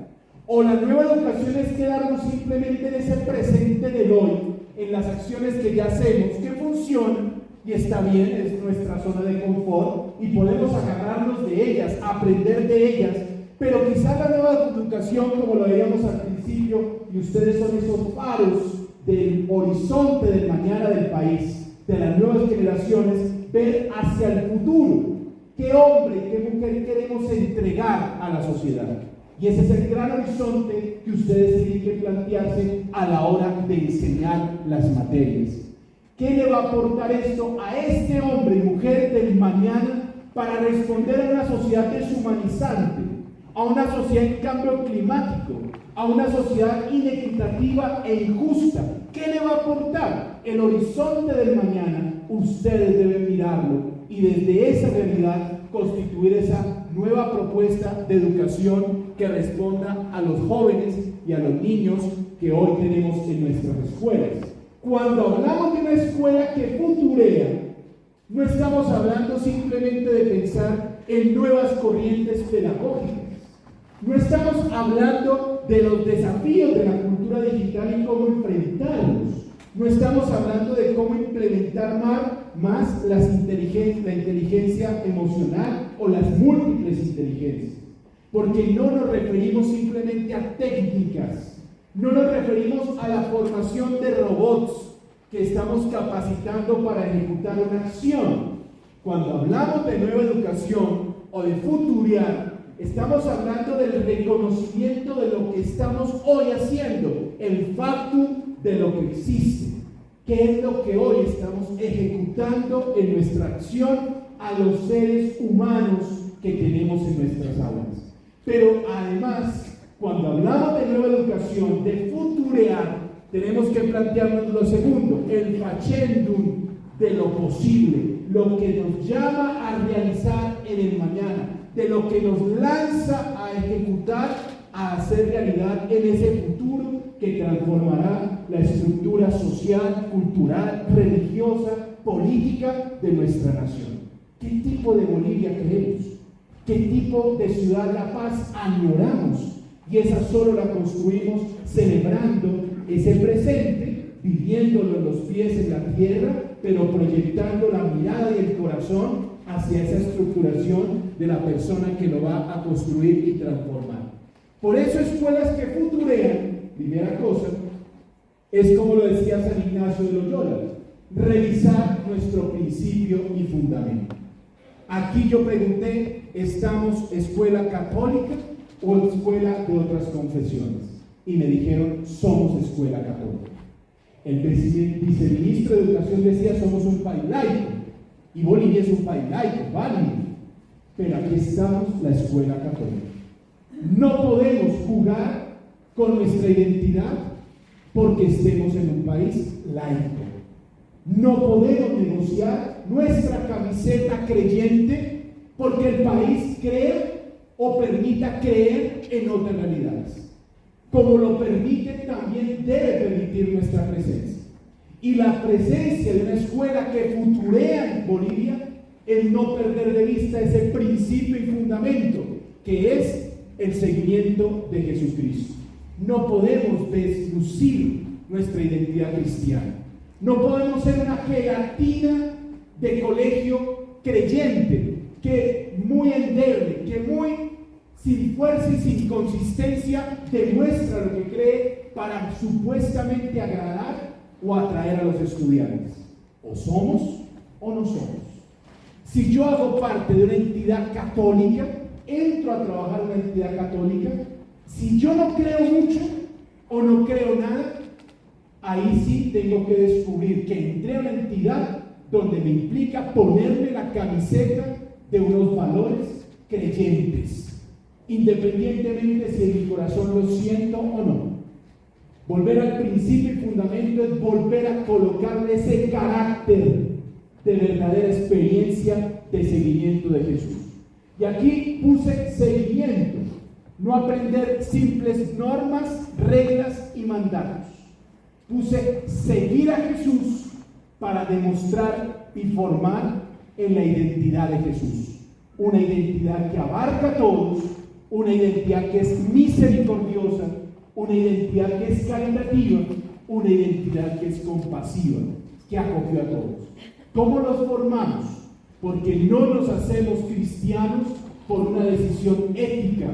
Speaker 5: ¿O la nueva educación es quedarnos simplemente en ese presente del hoy, en las acciones que ya hacemos, que funcionan y está bien, es nuestra zona de confort y podemos agarrarnos de ellas, aprender de ellas, pero quizás la nueva educación, como lo veíamos al principio, y ustedes son esos faros del horizonte del mañana del país, de las nuevas generaciones, ver hacia el futuro, qué hombre, qué mujer queremos entregar a la sociedad. Y ese es el gran horizonte que ustedes tienen que plantearse a la hora de enseñar las materias. ¿Qué le va a aportar esto a este hombre y mujer del mañana para responder a una sociedad deshumanizante, a una sociedad en cambio climático, a una sociedad inequitativa e injusta? ¿Qué le va a aportar? El horizonte del mañana, ustedes deben mirarlo y desde esa realidad constituir esa nueva propuesta de educación que responda a los jóvenes y a los niños que hoy tenemos en nuestras escuelas. Cuando hablamos de una escuela que futurea, No estamos hablando simplemente de pensar en nuevas corrientes pedagógicas. No estamos hablando de los desafíos de la cultura digital y cómo enfrentarlos. No estamos hablando de cómo implementar más la inteligencia emocional o las múltiples inteligencias. Porque no nos referimos simplemente a técnicas, no nos referimos a la formación de robots que estamos capacitando para ejecutar una acción. Cuando hablamos de nueva educación o de futurear, estamos hablando del reconocimiento de lo que estamos hoy haciendo, el factum de lo que existe, que es lo que hoy estamos ejecutando en nuestra acción a los seres humanos que tenemos en nuestras aulas. Pero además, cuando hablamos de nueva educación, de futurear, tenemos que plantearnos lo segundo, el facendum de lo posible, lo que nos llama a realizar en el mañana, de lo que nos lanza a ejecutar, a hacer realidad en ese futuro que transformará la estructura social, cultural, religiosa, política de nuestra nación. ¿Qué tipo de Bolivia queremos? ¿Qué tipo de ciudad La Paz añoramos? Y esa solo la construimos celebrando ese presente, viviéndolo en los pies en la tierra, pero proyectando la mirada y el corazón hacia esa estructuración de la persona que lo va a construir y transformar. Por eso escuelas que futurean, primera cosa, es como lo decía San Ignacio de Loyola, revisar nuestro principio y fundamento. Aquí yo pregunté, ¿estamos escuela católica o escuela de otras confesiones? Y me dijeron, somos escuela católica. El viceministro de Educación decía, somos un país laico, y Bolivia es un país laico, válido, pero aquí estamos, la escuela católica. No podemos jugar con nuestra identidad porque estemos en un país laico. No podemos negociar nuestra camiseta creyente porque el país cree o permita creer en otras realidades. Como lo permite, también debe permitir nuestra presencia. Y la presencia de una escuela que futurea en Bolivia es no perder de vista ese principio y fundamento que es el seguimiento de Jesucristo. No podemos deslucir nuestra identidad cristiana. No podemos ser una gelatina de colegio creyente que muy endeble, que muy sin fuerza y sin consistencia demuestra lo que cree para supuestamente agradar o atraer a los estudiantes. O somos o no somos. Si yo hago parte de una entidad católica, entro a trabajar en una entidad católica, si yo no creo mucho o no creo nada, ahí sí tengo que descubrir que entré a una entidad donde me implica ponerme la camiseta de unos valores creyentes, independientemente si en mi corazón lo siento o no. Volver al principio y fundamento es volver a colocarle ese carácter de verdadera experiencia de seguimiento de Jesús. Y aquí puse seguimiento, no aprender simples normas, reglas y mandatos. Puse seguir a Jesús para demostrar y formar en la identidad de Jesús. Una identidad que abarca a todos, una identidad que es misericordiosa, una identidad que es caritativa, una identidad que es compasiva, que acogió a todos. ¿Cómo los formamos? Porque no nos hacemos cristianos por una decisión ética,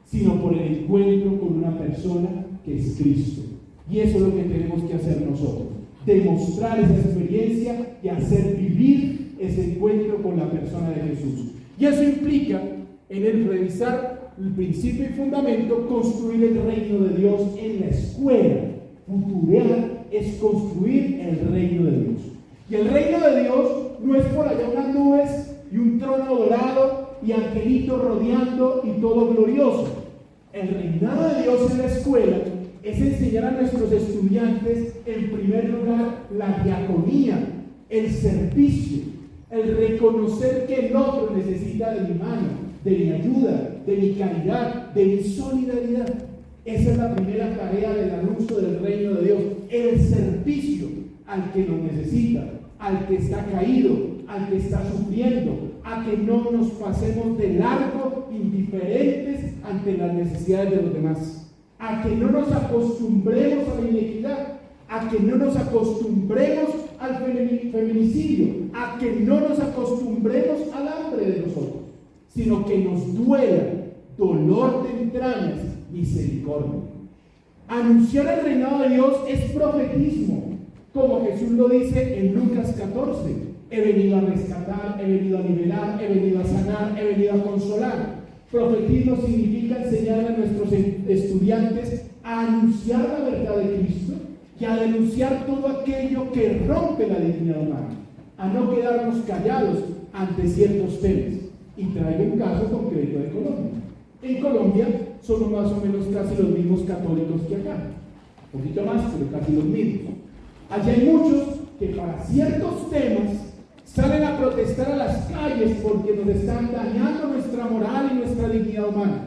Speaker 5: sino por el encuentro con una persona que es Cristo. Y eso es lo que tenemos que hacer nosotros, demostrar esa experiencia y hacer vivir ese encuentro con la persona de Jesús. Y eso implica, en el revisar el principio y fundamento, construir el reino de Dios en la escuela. Futurear es construir el reino de Dios. Y el reino de Dios no es por allá unas nubes y un trono dorado y angelitos rodeando y todo glorioso. El reinado de Dios en la escuela es enseñar a nuestros estudiantes, en primer lugar, la diaconía, el servicio, el reconocer que el otro necesita de mi mano, de mi ayuda, de mi caridad, de mi solidaridad. Esa es la primera tarea del anuncio del reino de Dios, el servicio al que lo necesita, al que está caído, al que está sufriendo, a que no nos pasemos de largo, indiferentes ante las necesidades de los demás, a que no nos acostumbremos a la inequidad, a que no nos acostumbremos al feminicidio, a que no nos acostumbremos al hambre de nosotros, sino que nos duela, dolor de entrañas, misericordia. Anunciar el reinado de Dios es profetismo, como Jesús lo dice en Lucas 14. He venido a rescatar, he venido a liberar, he venido a sanar, he venido a consolar. Profetismo significa enseñar a nuestros estudiantes a anunciar la verdad de Cristo y a denunciar todo aquello que rompe la dignidad humana, a no quedarnos callados ante ciertos temas. Y traigo un caso concreto de Colombia. En Colombia somos más o menos casi los mismos católicos que acá, un poquito más, pero casi los mismos. Allí hay muchos que para ciertos temas salen a protestar a las calles porque nos están dañando nuestra moral y nuestra dignidad humana.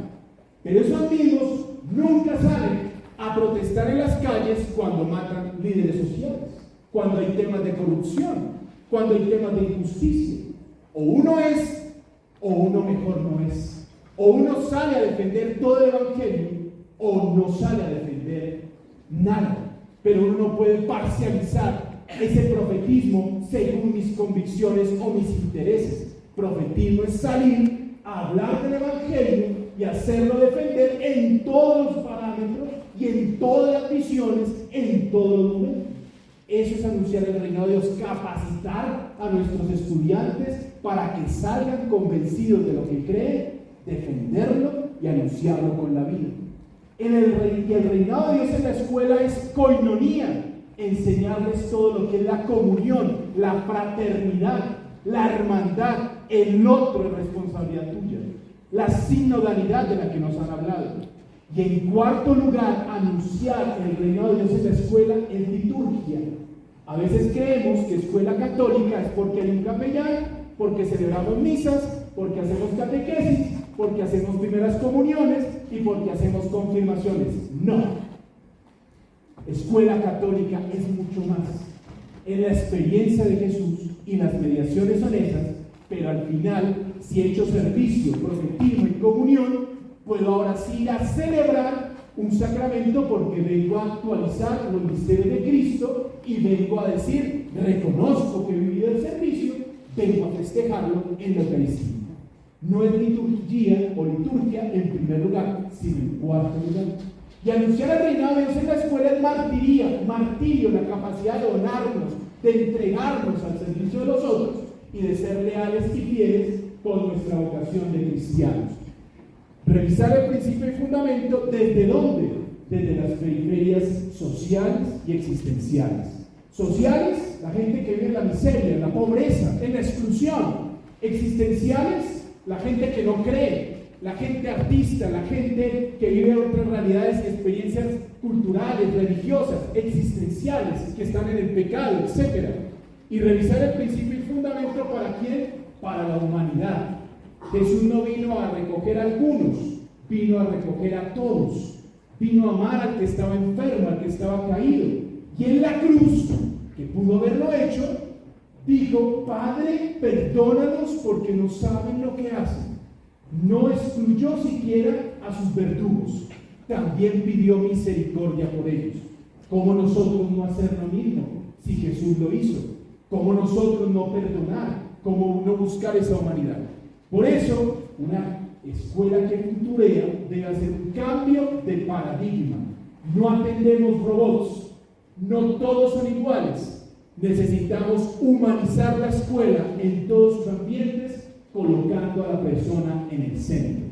Speaker 5: Pero esos mismos nunca salen a protestar en las calles cuando matan líderes sociales, cuando hay temas de corrupción, cuando hay temas de injusticia. O uno es, o uno mejor no es. O uno sale a defender todo el evangelio, o no sale a defender nada. Pero uno no puede parcializar ese profetismo según mis convicciones o mis intereses. Profetismo es salir a hablar del evangelio y hacerlo defender en todos los parámetros y en todas las visiones, en todos los momentos. Eso es anunciar el reino de Dios, capacitar a nuestros estudiantes para que salgan convencidos de lo que creen, defenderlo y anunciarlo con la vida. Y el reinado de Dios en la escuela es koinonía, enseñarles todo lo que es la comunión, la fraternidad, la hermandad, el otro es responsabilidad tuya, la sinodalidad de la que nos han hablado. Y en cuarto lugar, anunciar el reinado de Dios en la escuela es liturgia. A veces creemos que escuela católica es porque hay un capellán, porque celebramos misas, porque hacemos catequesis, porque hacemos primeras comuniones y porque hacemos confirmaciones. No. Escuela católica es mucho más. Es la experiencia de Jesús y las mediaciones son esas, pero al final, si he hecho servicio, profetismo y comunión, puedo ahora sí ir a celebrar un sacramento porque vengo a actualizar los misterios de Cristo y vengo a decir, reconozco que he vivido el servicio, vengo a festejarlo en la Eucaristía. No es liturgia o liturgia en primer lugar, sino en cuarto lugar. Y anunciar el reinado de Dios en la escuela es martirio, la capacidad de donarnos, de entregarnos al servicio de los otros y de ser leales y fieles con nuestra vocación de cristianos. Revisar el principio y fundamento, ¿desde dónde? Desde las periferias sociales y existenciales. Sociales, la gente que vive en la miseria, en la pobreza, en la exclusión. Existenciales, la gente que no cree, la gente artista, la gente que vive otras realidades y experiencias culturales, religiosas, existenciales, que están en el pecado, etc. Y revisar el principio y fundamento, ¿para quién? Para la humanidad. Jesús no vino a recoger a algunos, vino a recoger a todos. Vino a amar al que estaba enfermo, al que estaba caído. Y en la cruz, que pudo haberlo hecho, dijo, Padre, perdónanos porque no saben lo que hacen. No excluyó siquiera a sus verdugos, también pidió misericordia por ellos. ¿Cómo nosotros no hacer lo mismo si Jesús lo hizo? ¿Cómo nosotros no perdonar? ¿Cómo no buscar esa humanidad? Por eso, una escuela que futurea debe hacer un cambio de paradigma. No atendemos robots, no todos son iguales. Necesitamos humanizar la escuela en todos sus ambientes, colocando a la persona en el centro,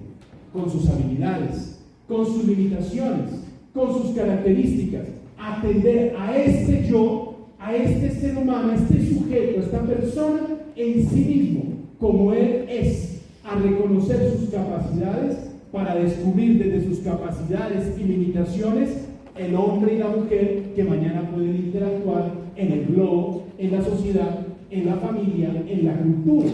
Speaker 5: con sus habilidades, con sus limitaciones, con sus características, atender a este yo, a este ser humano, a este sujeto, a esta persona en sí mismo, como él es, a reconocer sus capacidades para descubrir desde sus capacidades y limitaciones el hombre y la mujer que mañana pueden interactuar en el globo, en la sociedad, en la familia, en la cultura.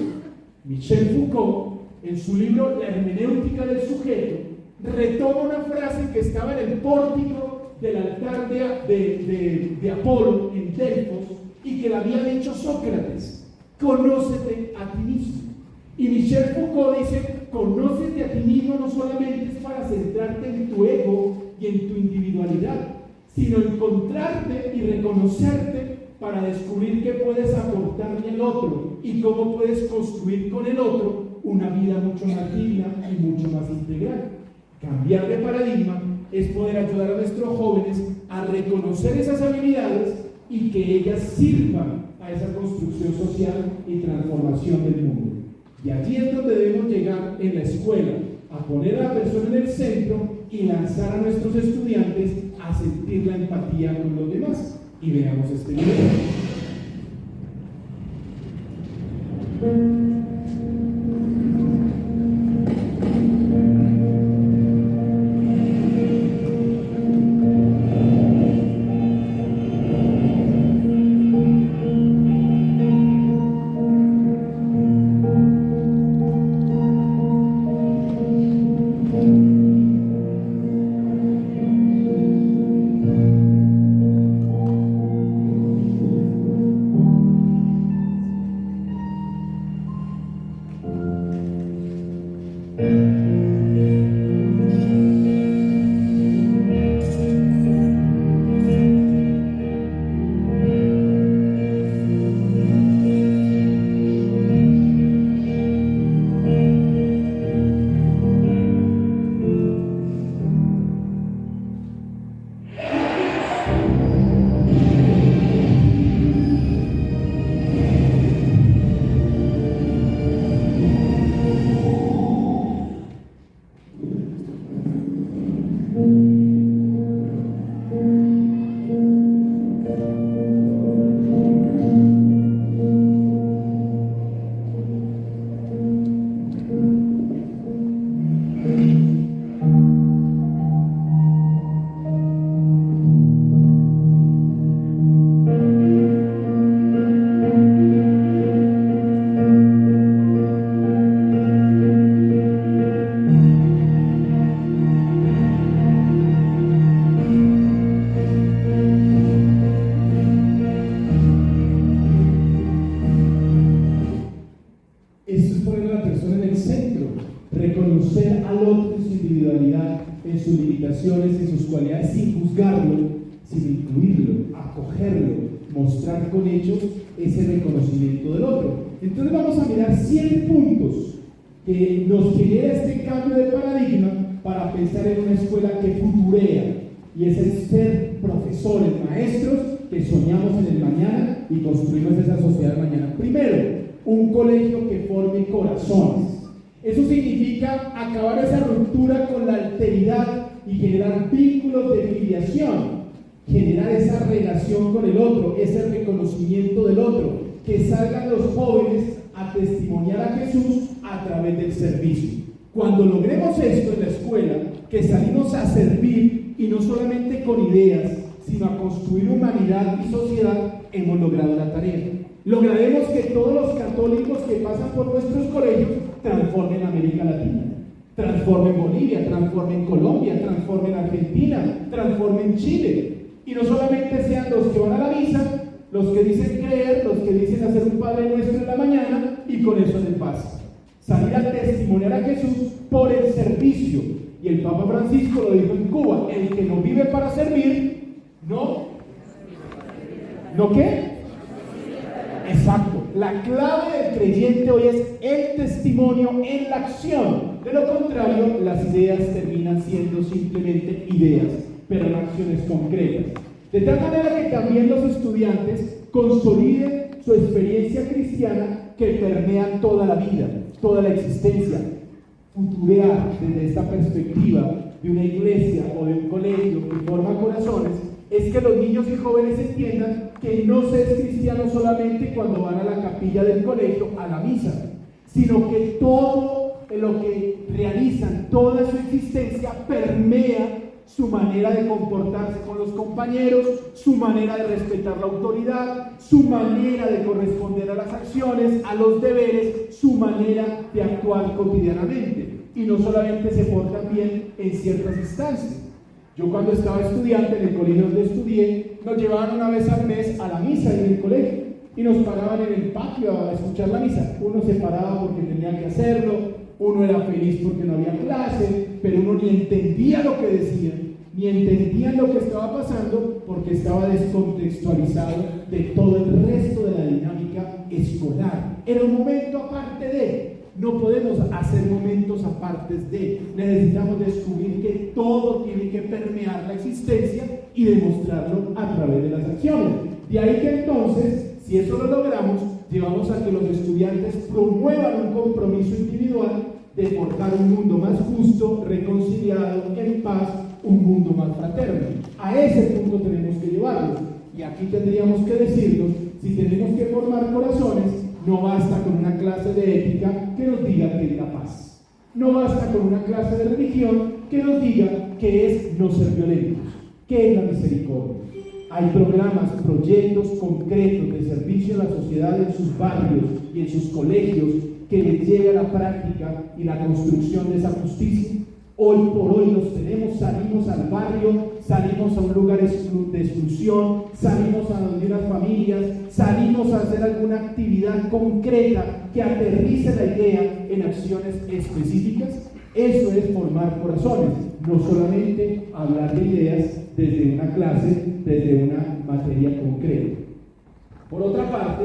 Speaker 5: Michel Foucault, en su libro La hermenéutica del sujeto, retoma una frase que estaba en el pórtico del altar de Apolo en Delfos y que la había dicho Sócrates. conócete a ti mismo. Y Michel Foucault dice, conócete a ti mismo no solamente es para centrarte en tu ego y en tu individualidad, sino encontrarte y reconocerte para descubrir qué puedes aportarle al otro y cómo puedes construir con el otro una vida mucho más digna y mucho más integral. Cambiar de paradigma es poder ayudar a nuestros jóvenes a reconocer esas habilidades y que ellas sirvan a esa construcción social y transformación del mundo. Y allí es donde debemos llegar en la escuela, a poner a la persona en el centro y lanzar a nuestros estudiantes a sentir la empatía con los demás. Y veamos este video. Reconocer al otro en su individualidad, en sus limitaciones, en sus cualidades, sin juzgarlo, sin incluirlo, acogerlo, mostrar con hechos ese reconocimiento del otro. Entonces vamos a mirar 7 puntos que nos genera este cambio de paradigma para pensar en una escuela que futurea, y es el ser profesores, maestros que soñamos en el mañana y construimos esa sociedad del mañana. Primero, un colegio que forme corazones. Eso significa acabar esa ruptura con la alteridad y generar vínculos de filiación, generar esa relación con el otro, ese reconocimiento del otro, que salgan los jóvenes a testimoniar a Jesús a través del servicio. Cuando logremos esto en la escuela, que salimos a servir y no solamente con ideas, sino a construir humanidad y sociedad, hemos logrado la tarea. Lograremos que todos los católicos que pasan por nuestros colegios transformen América Latina, transformen Bolivia, transformen Colombia, transformen Argentina, transformen Chile. Y no solamente sean los que van a la misa, los que dicen creer, los que dicen hacer un Padre Nuestro en la mañana, y con eso les basta. Salir a testimoniar a Jesús por el servicio. Y el Papa Francisco lo dijo en Cuba: el que no vive para servir, ¿no qué? Exacto. La clave del creyente hoy es el testimonio en la acción. De lo contrario, las ideas terminan siendo simplemente ideas, pero en acciones concretas. De tal manera que también los estudiantes consoliden su experiencia cristiana que permea toda la vida, toda la existencia. Futurear desde esta perspectiva de una iglesia o de un colegio que forma corazones es que los niños y jóvenes entiendan que no se es cristiano solamente cuando van a la capilla del colegio, a la misa, sino que todo lo que realizan, toda su existencia permea su manera de comportarse con los compañeros, su manera de respetar la autoridad, su manera de corresponder a las acciones, a los deberes, su manera de actuar cotidianamente. Y no solamente se portan bien en ciertas instancias. Yo cuando estaba estudiante en el colegio donde estudié, nos llevaban una vez al mes a la misa en el colegio. y nos paraban en el patio a escuchar la misa. Uno se paraba porque tenía que hacerlo, uno era feliz porque no había clase, pero uno ni entendía lo que decían, ni entendía lo que estaba pasando porque estaba descontextualizado de todo el resto de la dinámica escolar. Era un momento aparte de. No podemos hacer momentos apartes de. Necesitamos descubrir que todo tiene que permear la existencia y demostrarlo a través de las acciones. De ahí que entonces, si eso lo logramos, llevamos a que los estudiantes promuevan un compromiso individual de forjar un mundo más justo, reconciliado, en paz, un mundo más fraterno. A ese punto tenemos que llevarlos. Y aquí tendríamos que decirnos, si tenemos que formar corazones, no basta con una clase de ética que nos diga que es la paz. No basta con una clase de religión que nos diga que es no ser violentos, que es la misericordia. Hay programas, proyectos concretos de servicio a la sociedad en sus barrios y en sus colegios que les lleve a la práctica y la construcción de esa justicia. Hoy por hoy los tenemos, salimos al barrio, salimos a un lugar de exclusión, salimos a donde unas familias, salimos a hacer alguna actividad concreta que aterrice la idea en acciones específicas. Eso es formar corazones, no solamente hablar de ideas desde una clase, desde una materia concreta. Por otra parte,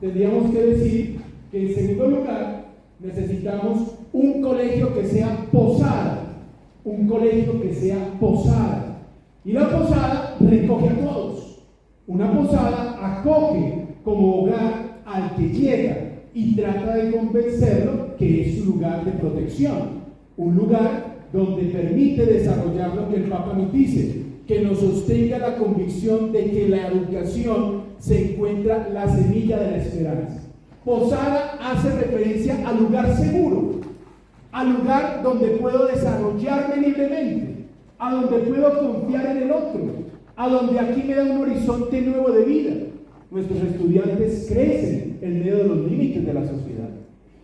Speaker 5: tendríamos que decir que en segundo lugar necesitamos un colegio que sea posada, un colegio que sea posada. Y la posada recoge a todos. Una posada acoge como hogar al que llega y trata de convencerlo que es su lugar de protección. Un lugar donde permite desarrollar lo que el Papa nos dice, que nos sostenga la convicción de que la educación se encuentra la semilla de la esperanza. Posada hace referencia al lugar seguro, al lugar donde puedo desarrollarme libremente, a donde puedo confiar en el otro, a donde aquí me da un horizonte nuevo de vida. Nuestros estudiantes crecen en medio de los límites de la sociedad,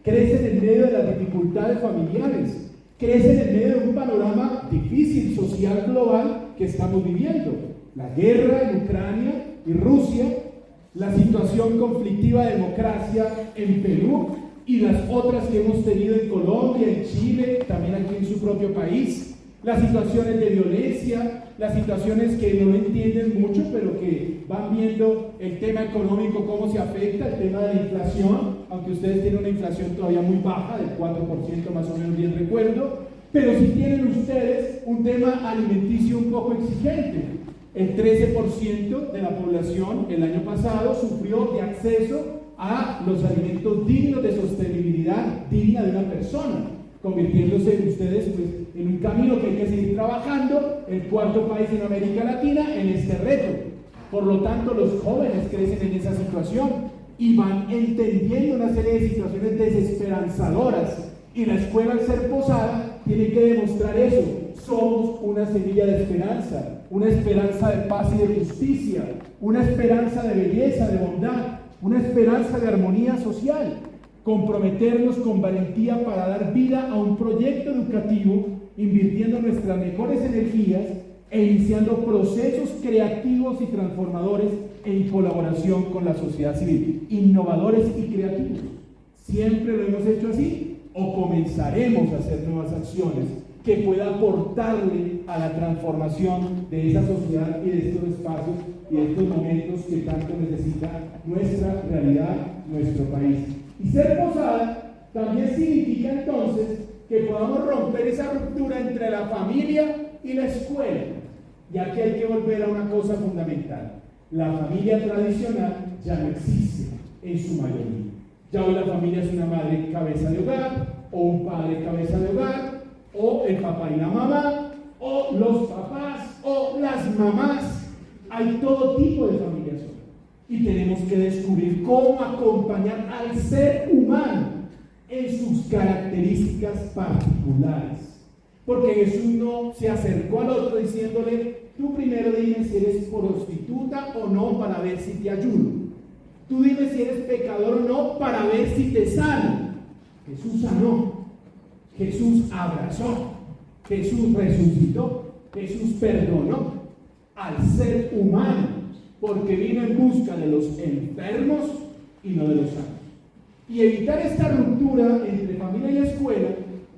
Speaker 5: crecen en medio de las dificultades familiares, crecen en medio de un panorama difícil social global que estamos viviendo. La guerra en Ucrania y Rusia, la situación conflictiva de democracia en Perú y las otras que hemos tenido en Colombia, en Chile, también aquí en su propio país, las situaciones de violencia, las situaciones que no entienden mucho, pero que van viendo el tema económico, cómo se afecta, el tema de la inflación, aunque ustedes tienen una inflación todavía muy baja, del 4% más o menos, bien recuerdo, pero sí tienen ustedes un tema alimenticio un poco exigente. El 13% de la población el año pasado sufrió de acceso a los alimentos dignos, de sostenibilidad digna de una persona, convirtiéndose ustedes pues, en un camino que hay que seguir trabajando, el cuarto país en América Latina en este reto. Por lo tanto, los jóvenes crecen en esa situación y van entendiendo una serie de situaciones desesperanzadoras, y la escuela, al ser posada, tiene que demostrar eso. Somos una semilla de esperanza, una esperanza de paz y de justicia, una esperanza de belleza, de bondad, una esperanza de armonía social. Comprometernos con valentía para dar vida a un proyecto educativo, invirtiendo nuestras mejores energías e iniciando procesos creativos y transformadores en colaboración con la sociedad civil, innovadores y creativos. ¿Siempre lo hemos hecho así? ¿O comenzaremos a hacer nuevas acciones que puedan aportarle a la transformación de esa sociedad y de estos espacios y de estos momentos que tanto necesita nuestra realidad, nuestro país? Y ser posada también significa entonces que podamos romper esa ruptura entre la familia y la escuela, ya que hay que volver a una cosa fundamental. La familia tradicional ya no existe en su mayoría. Ya hoy la familia es una madre cabeza de hogar, o un padre cabeza de hogar, o el papá y la mamá, o los papás, o las mamás. Hay todo tipo de familias hoy. Y tenemos que descubrir cómo acompañar al ser humano en sus características particulares. Porque Jesús no se acercó al otro diciéndole, tú primero dime si eres prostituta o no para ver si te ayudo. Tú dime si eres pecador o no para ver si te sano. Jesús sanó, Jesús abrazó, Jesús resucitó, Jesús perdonó al ser humano porque vino en busca de los enfermos y no de los sanos. Y evitar esta ruptura entre familia y escuela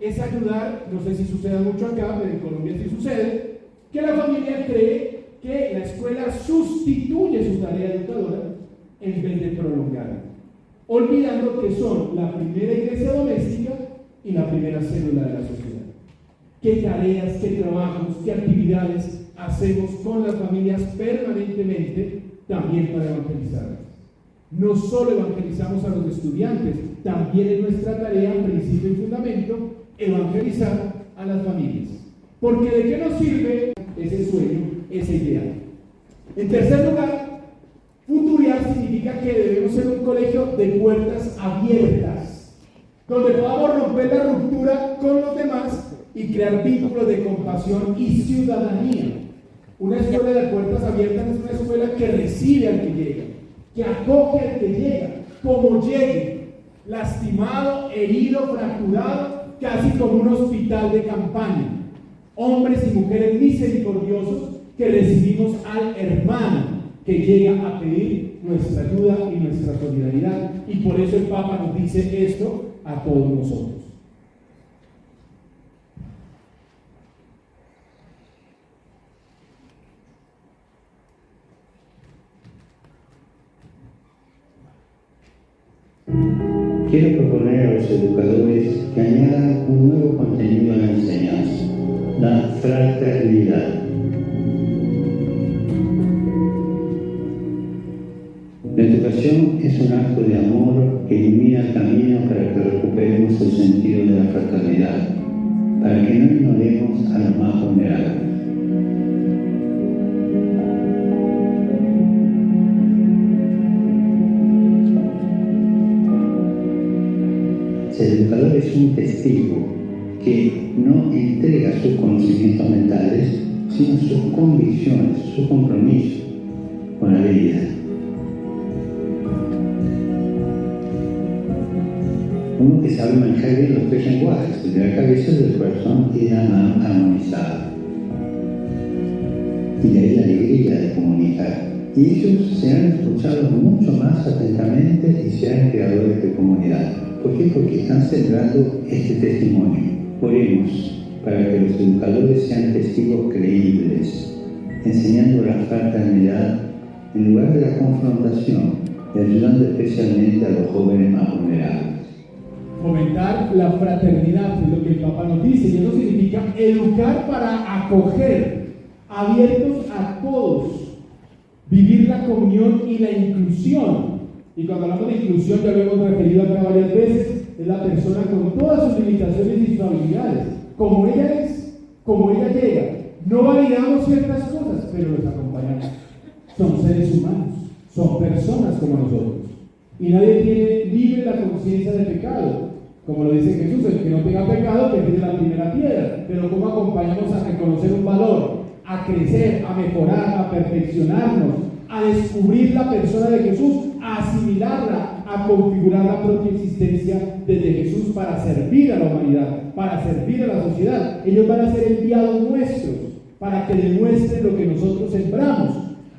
Speaker 5: es ayudar, no sé si sucede mucho acá, pero en Colombia sí sucede, que la familia cree que la escuela sustituye su tarea educadora en vez de prolongarla, olvidando que son la primera iglesia doméstica y la primera célula de la sociedad. ¿Qué tareas, qué trabajos, qué actividades hacemos con las familias permanentemente también para evangelizarlas? No solo evangelizamos a los estudiantes, también es nuestra tarea, principio y fundamento, evangelizar a las familias. Porque ¿de qué nos sirve ese sueño, ese ideal? En tercer lugar, futuriar significa que debemos ser un colegio de puertas abiertas, donde podamos romper la ruptura con los demás y crear vínculos de compasión y ciudadanía. Una escuela de puertas abiertas es una escuela que recibe al que llega, que acoge al que llega, como llegue, lastimado, herido, fracturado, casi como un hospital de campaña. Hombres y mujeres misericordiosos que recibimos al hermano que llega a pedir nuestra ayuda y nuestra solidaridad. Y por eso el Papa nos dice esto a todos nosotros.
Speaker 8: Quiero proponer a los educadores que añadan un nuevo contenido a la enseñanza, la fraternidad. La educación es un acto de amor que ilumina el camino para que recuperemos el sentido de la fraternidad, para que no ignoremos a los más vulnerables. El educador es un testigo que no entrega sus conocimientos mentales, sino sus convicciones, su compromiso con la vida. Uno que sabe manejar bien los tres lenguajes, el de la cabeza, del corazón y de la mano armonizada. Y de ahí la alegría de comunicar. Y ellos serán escuchados mucho más atentamente y serán creadores de comunidad. ¿Por qué? Porque están celebrando este testimonio. Oremos para que los educadores sean testigos creíbles, enseñando la fraternidad en lugar de la confrontación y ayudando especialmente a los jóvenes más vulnerables.
Speaker 5: Fomentar la fraternidad es lo que el Papa nos dice, y eso significa educar para acoger, abiertos a todos, vivir la comunión y la inclusión. Y cuando hablamos de inclusión, ya lo hemos referido acá varias veces, es la persona con todas sus limitaciones y sus habilidades, como ella es, como ella llega. No validamos ciertas cosas, pero los acompañamos. Son seres humanos, son personas como nosotros. Y nadie tiene libre la conciencia de pecado. Como lo dice Jesús, el que no tenga pecado, que tire la primera piedra. Pero ¿cómo acompañamos a reconocer un valor, a crecer, a mejorar, a perfeccionarnos, a descubrir la persona de Jesús, a asimilarla, a configurar la propia existencia desde Jesús para servir a la humanidad, para servir a la sociedad? Ellos van a ser enviados nuestros para que demuestren lo que nosotros sembramos,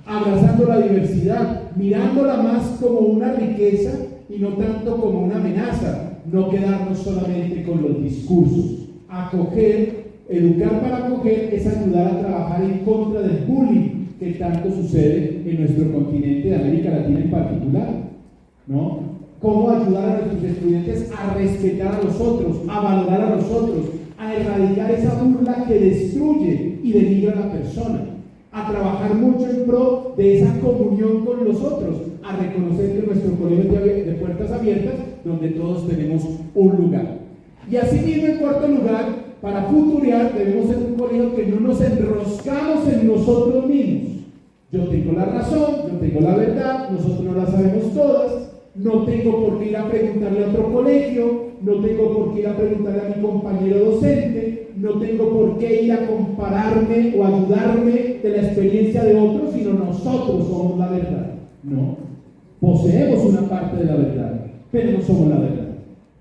Speaker 5: abrazando la diversidad, mirándola más como una riqueza y no tanto como una amenaza. No quedarnos solamente con los discursos. Acoger, educar para acoger es ayudar a trabajar en contra del bullying que tanto sucede en nuestro continente de América Latina en particular, ¿no? Cómo ayudar a nuestros estudiantes a respetar a los otros, a valorar a los otros, a erradicar esa burla que destruye y denigra a la persona, a trabajar mucho en pro de esa comunión con los otros, a reconocer que nuestro colegio es de puertas abiertas, donde todos tenemos un lugar. Y asimismo, en cuarto lugar, para futurear debemos ser un colegio que no nos enroscamos en nosotros mismos. Yo tengo la razón, yo tengo la verdad, nosotros no la sabemos todas, no tengo por qué ir a preguntarle a otro colegio, no tengo por qué ir a preguntarle a mi compañero docente, no tengo por qué ir a compararme o ayudarme de la experiencia de otros, sino nosotros somos la verdad. No, poseemos una parte de la verdad, pero no somos la verdad.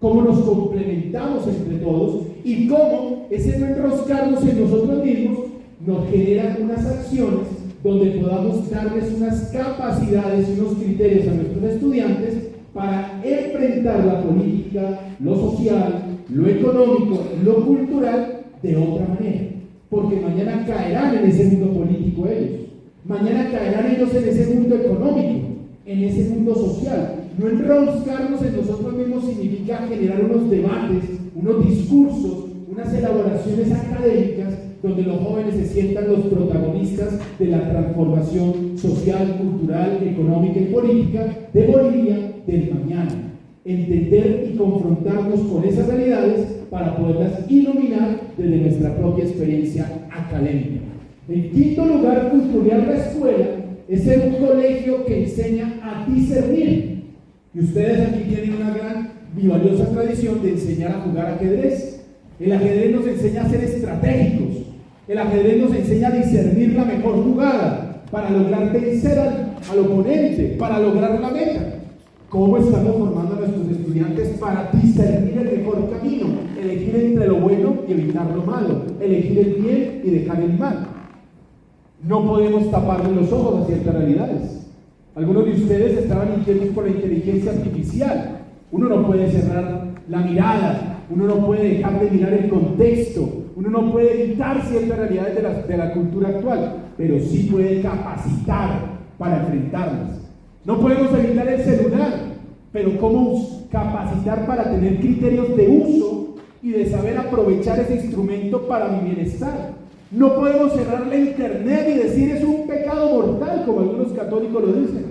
Speaker 5: Cómo nos complementamos entre todos y cómo ese no enroscarnos en nosotros mismos nos genera unas acciones donde podamos darles unas capacidades y unos criterios a nuestros estudiantes para enfrentar la política, lo social, lo económico, lo cultural de otra manera. Porque mañana caerán en ese mundo político ellos, mañana caerán ellos en ese mundo económico, en ese mundo social. No enroscarnos en nosotros mismos significa generar unos debates, unos discursos, unas elaboraciones académicas donde los jóvenes se sientan los protagonistas de la transformación social, cultural, económica y política de Bolivia del mañana. Entender y confrontarnos con esas realidades para poderlas iluminar desde nuestra propia experiencia académica. En quinto lugar, cultural la escuela es ser un colegio que enseña a discernir. Y ustedes aquí tienen una gran y valiosa tradición de enseñar a jugar ajedrez. El ajedrez nos enseña a ser estratégicos. El ajedrez nos enseña a discernir la mejor jugada para lograr vencer al oponente, para lograr la meta. ¿Cómo estamos formando a nuestros estudiantes para discernir el mejor camino? Elegir entre lo bueno y evitar lo malo. Elegir el bien y dejar el mal. No podemos taparle los ojos a ciertas realidades. Algunos de ustedes estaban inquietos por la inteligencia artificial. Uno no puede cerrar la mirada, uno no puede dejar de mirar el contexto, uno no puede evitar ciertas realidades de la cultura actual, pero sí puede capacitar para enfrentarlas. No podemos evitar el celular, pero ¿cómo capacitar para tener criterios de uso y de saber aprovechar ese instrumento para mi bienestar? No podemos cerrar la internet y decir es un pecado mortal, como algunos católicos lo dicen,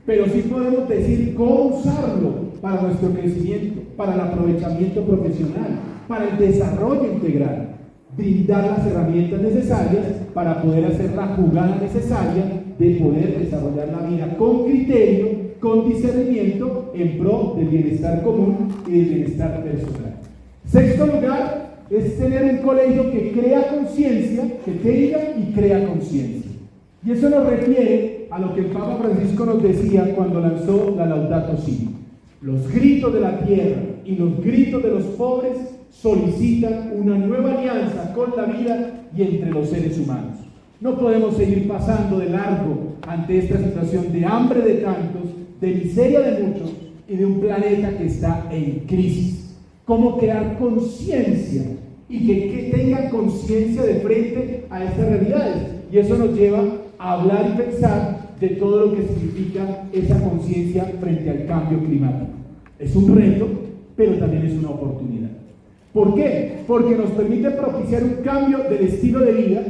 Speaker 5: pero sí podemos decir cómo usarlo para nuestro crecimiento, para el aprovechamiento profesional, para el desarrollo integral, brindar las herramientas necesarias para poder hacer la jugada necesaria de poder desarrollar la vida con criterio, con discernimiento, en pro del bienestar común y del bienestar personal. Sexto lugar, es tener un colegio que crea conciencia, que tenga y crea conciencia. Y eso nos refiere a lo que el Papa Francisco nos decía cuando lanzó la Laudato Si. Los gritos de la tierra y los gritos de los pobres solicitan una nueva alianza con la vida y entre los seres humanos. No podemos seguir pasando de largo ante esta situación de hambre de tantos, de miseria de muchos y de un planeta que está en crisis. ¿Cómo crear conciencia y que tengan conciencia de frente a estas realidades? Y eso nos lleva a hablar y pensar de todo lo que significa esa conciencia frente al cambio climático. Es un reto, pero también es una oportunidad. ¿Por qué? Porque nos permite propiciar un cambio del estilo de vida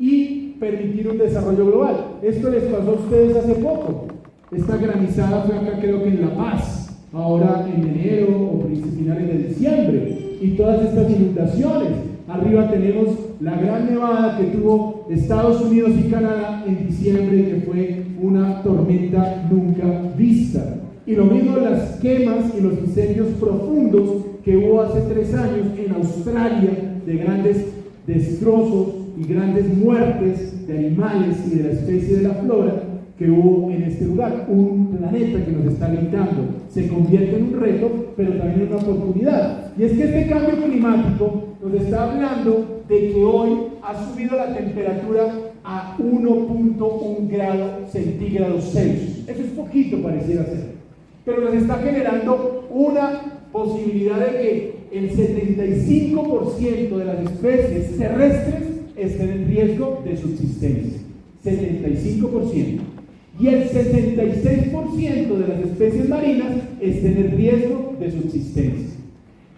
Speaker 5: y permitir un desarrollo global. Esto les pasó a ustedes hace poco. Esta granizada fue acá, creo que en La Paz, ahora en enero o finales de diciembre, y todas estas inundaciones. Arriba tenemos la gran nevada que tuvo Estados Unidos y Canadá en diciembre, que fue una tormenta nunca vista. Y lo mismo las quemas y los incendios profundos que hubo hace 3 años en Australia, de grandes destrozos y grandes muertes de animales y de la especie de la flora que hubo en este lugar. Un planeta que nos está gritando, se convierte en un reto, pero también en una oportunidad. Y es que este cambio climático nos está hablando de que hoy ha subido la temperatura a 1.1 grados centígrados Celsius. Eso es poquito, pareciera ser, pero nos está generando una posibilidad de que el 75% de las especies terrestres estén en riesgo de subsistencia. 75%. Y el 66% de las especies marinas estén en riesgo de subsistencia.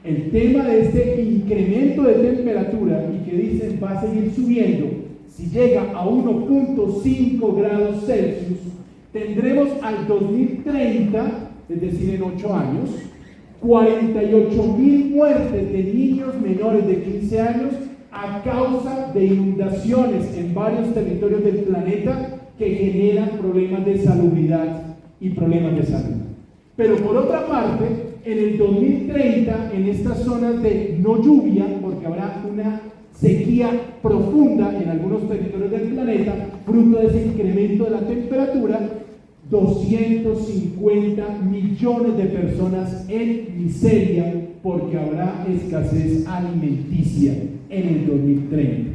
Speaker 5: El tema de este incremento de temperatura, y que dicen va a seguir subiendo, si llega a 1.5 grados Celsius, tendremos al 2030, es decir, en 8 años, 48.000 muertes de niños menores de 15 años a causa de inundaciones en varios territorios del planeta que generan problemas de salubridad y problemas de salud. Pero por otra parte, en el 2030, en estas zonas de no lluvia, porque habrá una sequía profunda en algunos territorios del planeta, fruto de ese incremento de la temperatura, 250 millones de personas en miseria porque habrá escasez alimenticia en el 2030.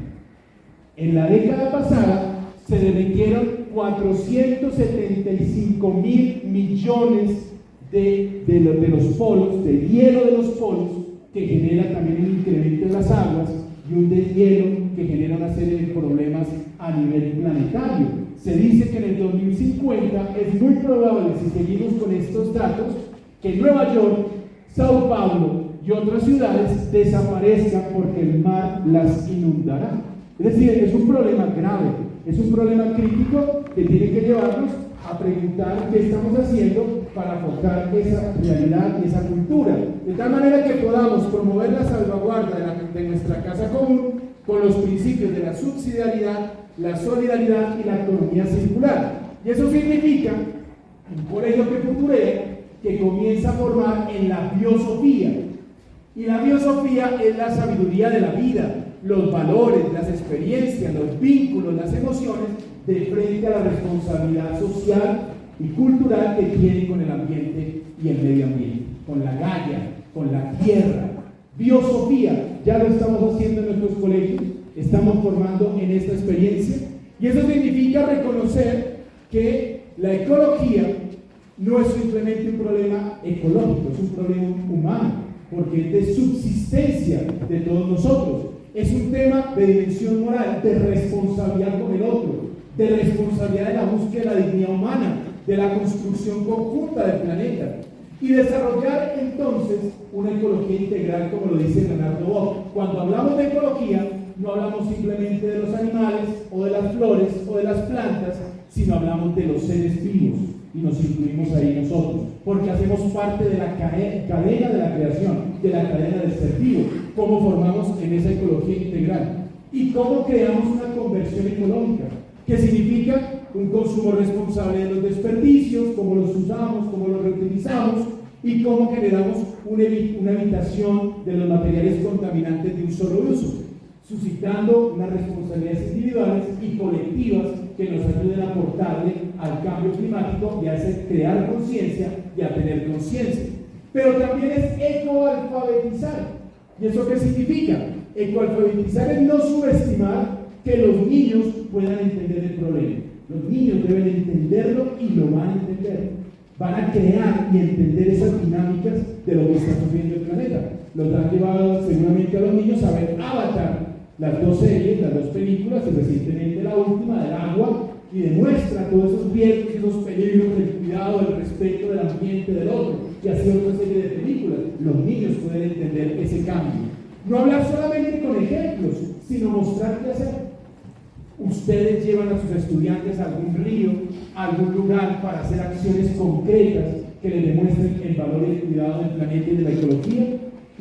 Speaker 5: En la década pasada se derritieron 475.000 millones de los polos, de hielo de los polos, que genera también un incremento en las aguas y un deshielo que genera una serie de problemas a nivel planetario. Se dice que en el 2050 es muy probable, si seguimos con estos datos, que Nueva York, Sao Paulo y otras ciudades desaparezcan porque el mar las inundará. Es decir, es un problema grave, es un problema crítico que tiene que llevarnos a preguntar qué estamos haciendo para afrontar esa realidad y esa cultura, de tal manera que podamos promover la salvaguarda de nuestra casa común con los principios de la subsidiariedad, la solidaridad y la economía circular. Y eso significa un colegio que futurea, que comienza a formar en la biosofía. Y la biosofía es la sabiduría de la vida, los valores, las experiencias, los vínculos, las emociones, de frente a la responsabilidad social y cultural que tiene con el ambiente y el medio ambiente, con la Gaia, con la tierra. Biosofía, ya lo estamos haciendo en nuestros colegios, estamos formando en esta experiencia, y eso significa reconocer que la ecología no es simplemente un problema ecológico, es un problema humano, porque es de subsistencia de todos nosotros. Es un tema de dimensión moral, de responsabilidad con el otro, de responsabilidad de la búsqueda de la dignidad humana, de la construcción conjunta del planeta, y desarrollar entonces una ecología integral, como lo dice Leonardo Bock. Cuando hablamos de ecología, no hablamos simplemente de los animales, o de las flores, o de las plantas, sino hablamos de los seres vivos, y nos incluimos ahí nosotros, porque hacemos parte de la cadena de la creación, de la cadena del ser vivo. ¿Cómo formamos en esa ecología integral? ¿Y cómo creamos una conversión ecológica? ¿Qué significa? Un consumo responsable de los desperdicios, cómo los usamos, cómo los reutilizamos, y cómo generamos una evitación de los materiales contaminantes de un solo uso, suscitando unas responsabilidades individuales y colectivas que nos ayuden a aportarle al cambio climático y a crear conciencia y a tener conciencia. Pero también es ecoalfabetizar. ¿Y eso qué significa? Ecoalfabetizar es no subestimar que los niños puedan entender el problema. Los niños deben entenderlo y lo van a entender. Van a crear y entender esas dinámicas de lo que está sufriendo el planeta. Los han llevado seguramente a los niños a ver Avatar, las dos series, las dos películas, y recientemente la última del agua, y demuestra todos esos riesgos y esos peligros del cuidado, del respeto del ambiente del otro, y así otra serie de películas. Los niños pueden entender ese cambio. No hablar solamente con ejemplos, sino mostrar qué hacer. Ustedes llevan a sus estudiantes a algún río, a algún lugar, para hacer acciones concretas que les demuestren el valor y el cuidado del planeta y de la ecología.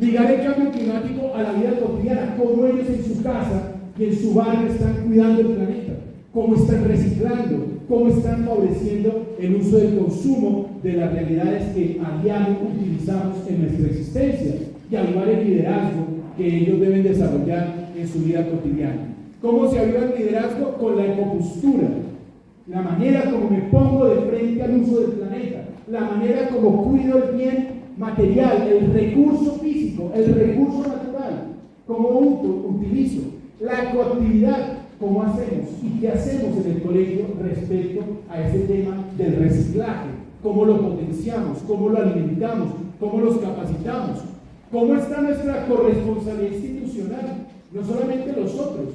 Speaker 5: Ligar el cambio climático a la vida cotidiana, cómo ellos en su casa y en su barrio están cuidando el planeta, cómo están reciclando, cómo están favoreciendo el uso del consumo de las realidades que a diario utilizamos en nuestra existencia, y avivar el liderazgo que ellos deben desarrollar en su vida cotidiana. ¿Cómo se aviva el liderazgo? Con la ecopostura, la manera como me pongo de frente al uso del planeta, la manera como cuido el bien material, el recurso físico, el recurso natural, cómo utilizo, la coactividad, cómo hacemos y qué hacemos en el colegio respecto a ese tema del reciclaje, cómo lo potenciamos, cómo lo alimentamos, cómo los capacitamos, cómo está nuestra corresponsabilidad institucional, no solamente los otros.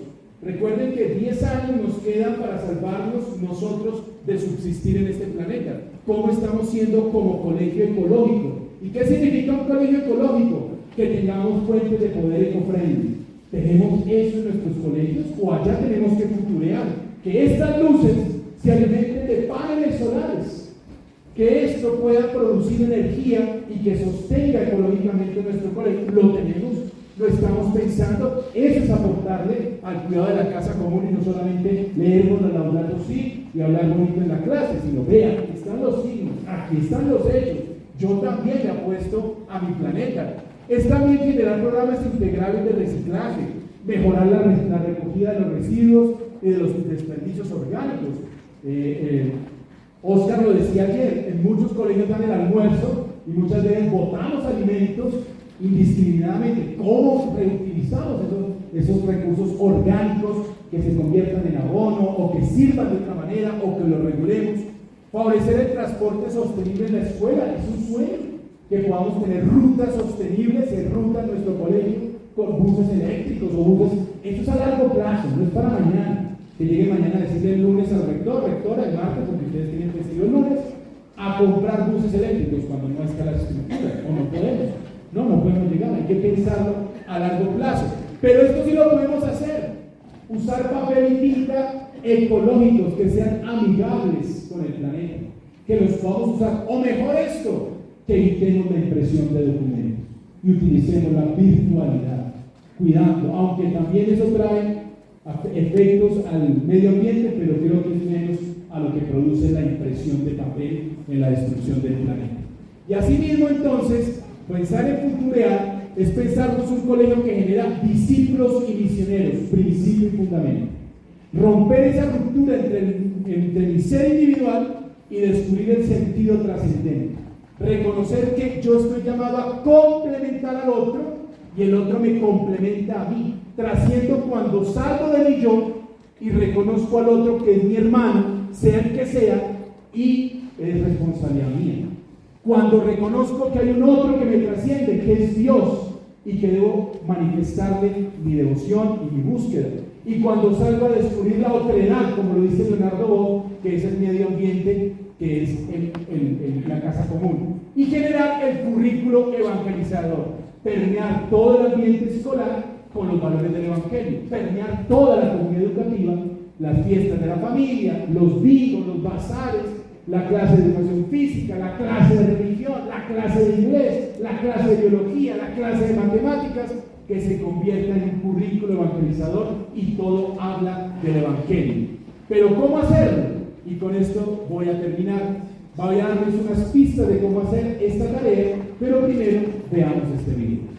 Speaker 5: Recuerden que 10 años nos quedan para salvarnos nosotros de subsistir en este planeta. ¿Cómo estamos siendo como colegio ecológico? ¿Y qué significa un colegio ecológico? Que tengamos fuentes de poder eco-friendly. ¿Tenemos eso en nuestros colegios? ¿O allá tenemos que futurear? Que estas luces se alimenten de paneles solares, que esto pueda producir energía y que sostenga ecológicamente nuestro colegio. Lo tenemos, lo estamos pensando. Eso es aportarle al cuidado de la casa común, y no solamente leernos la Laudato Si y hablar bonito en la clase, sino vean, aquí están los signos, aquí están los hechos. Yo también le apuesto a mi planeta. Es también generar programas integrales de reciclaje, mejorar la recogida de los residuos y de los desperdicios orgánicos. Oscar lo decía ayer, en muchos colegios dan el almuerzo y muchas veces botamos alimentos indiscriminadamente. ¿Cómo reutilizamos esos recursos orgánicos que se conviertan en abono o que sirvan de otra manera o que lo regulemos. Favorecer el transporte sostenible en la escuela, es un sueño, que podamos tener rutas sostenibles en ruta en nuestro colegio con buses eléctricos o buses. Esto es a largo plazo, no es para mañana. Que llegue mañana a decirle el lunes al rector, rectora, el martes, porque ustedes tienen festivo el lunes, a comprar buses eléctricos cuando no está la estructura, o no podemos. No podemos llegar, hay que pensarlo a largo plazo. Pero esto sí lo podemos hacer. Usar papel y tinta ecológicos que sean amigables con el planeta, que los podamos usar, o mejor esto, que evitemos la impresión de documentos y utilicemos la virtualidad, cuidando, aunque también eso trae efectos al medio ambiente, pero creo que es menos a lo que produce la impresión de papel en la destrucción del planeta. Y asimismo, entonces, pensar en Futurear es pensarnos un colegio que genera discípulos y misioneros, principio y fundamento. Romper esa ruptura entre mi ser individual y descubrir el sentido trascendente. Reconocer que yo estoy llamado a complementar al otro y el otro me complementa a mí. Trasciendo cuando salgo de mi yo y reconozco al otro que es mi hermano, sea el que sea, y es responsabilidad mía. Cuando reconozco que hay un otro que me trasciende, que es Dios, y que debo manifestarle mi devoción y mi búsqueda. Y cuando salgo a descubrir la otredad, como lo dice Leonardo Boff, que es el medio ambiente, que es la casa común. Y generar el currículo evangelizador, permear todo el ambiente escolar con los valores del evangelio, permear toda la comunidad educativa, las fiestas de la familia, los bingos, los bazares, la clase de educación física, la clase de religión, la clase de inglés, la clase de biología, la clase de matemáticas, que se convierta en un currículo evangelizador y todo habla del evangelio. Pero ¿cómo hacerlo? Y con esto voy a terminar. Voy a darles unas pistas de cómo hacer esta tarea, pero primero veamos este video.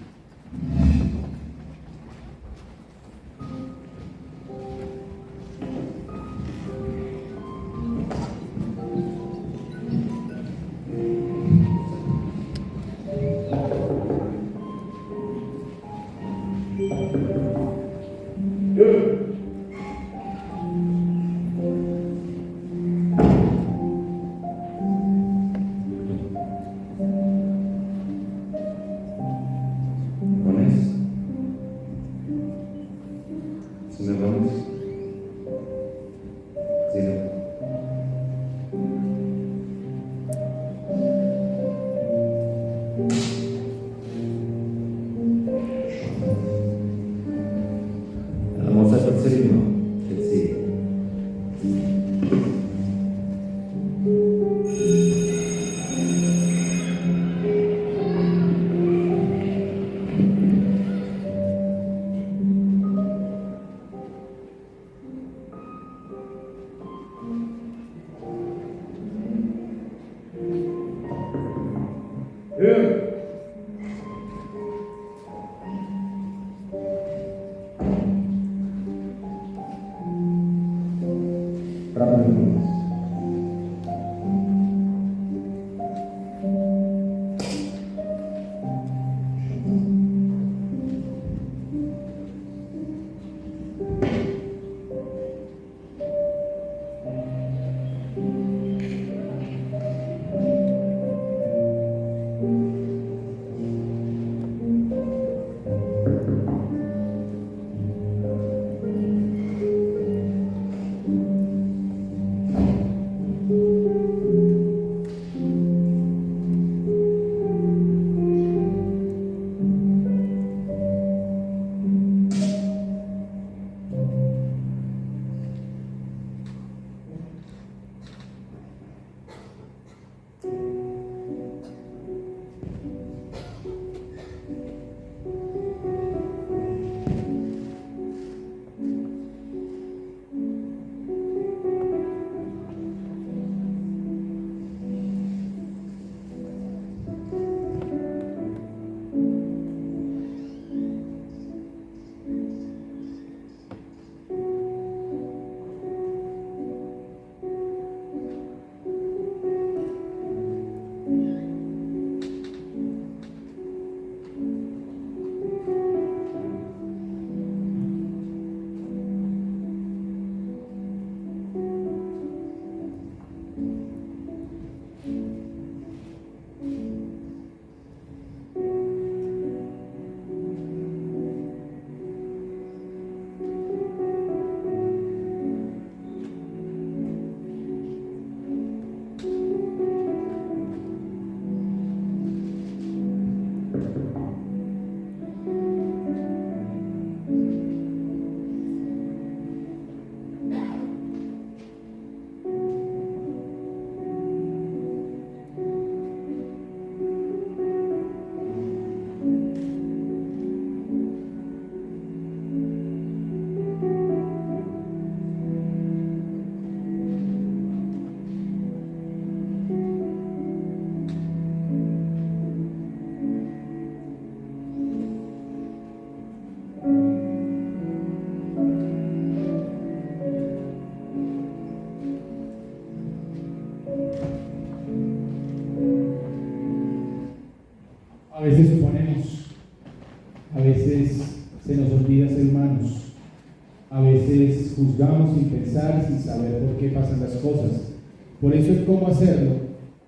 Speaker 5: A veces juzgamos sin pensar, sin saber por qué pasan las cosas. Por eso el cómo hacerlo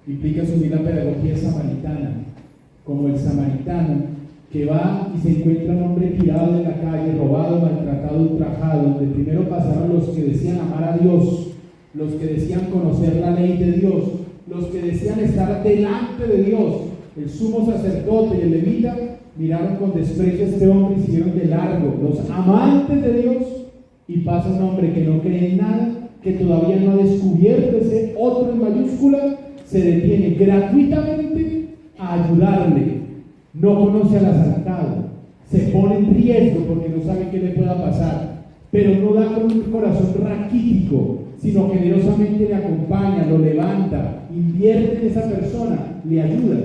Speaker 5: implica asumir la pedagogía samaritana, como el samaritano que va y se encuentra un hombre tirado en la calle, robado, maltratado, ultrajado, donde primero pasaron los que decían amar a Dios, los que decían conocer la ley de Dios, los que decían estar delante de Dios. El sumo sacerdote y el levita miraron con desprecio a este hombre y siguieron de largo. Los amantes de Dios, y pasa un hombre que no cree en nada, que todavía no ha descubierto ese otro en mayúscula, se detiene gratuitamente a ayudarle. No conoce al asaltado, se pone en riesgo porque no sabe qué le pueda pasar, pero no da con un corazón raquítico, sino generosamente le acompaña, lo levanta, invierte en esa persona, le ayuda.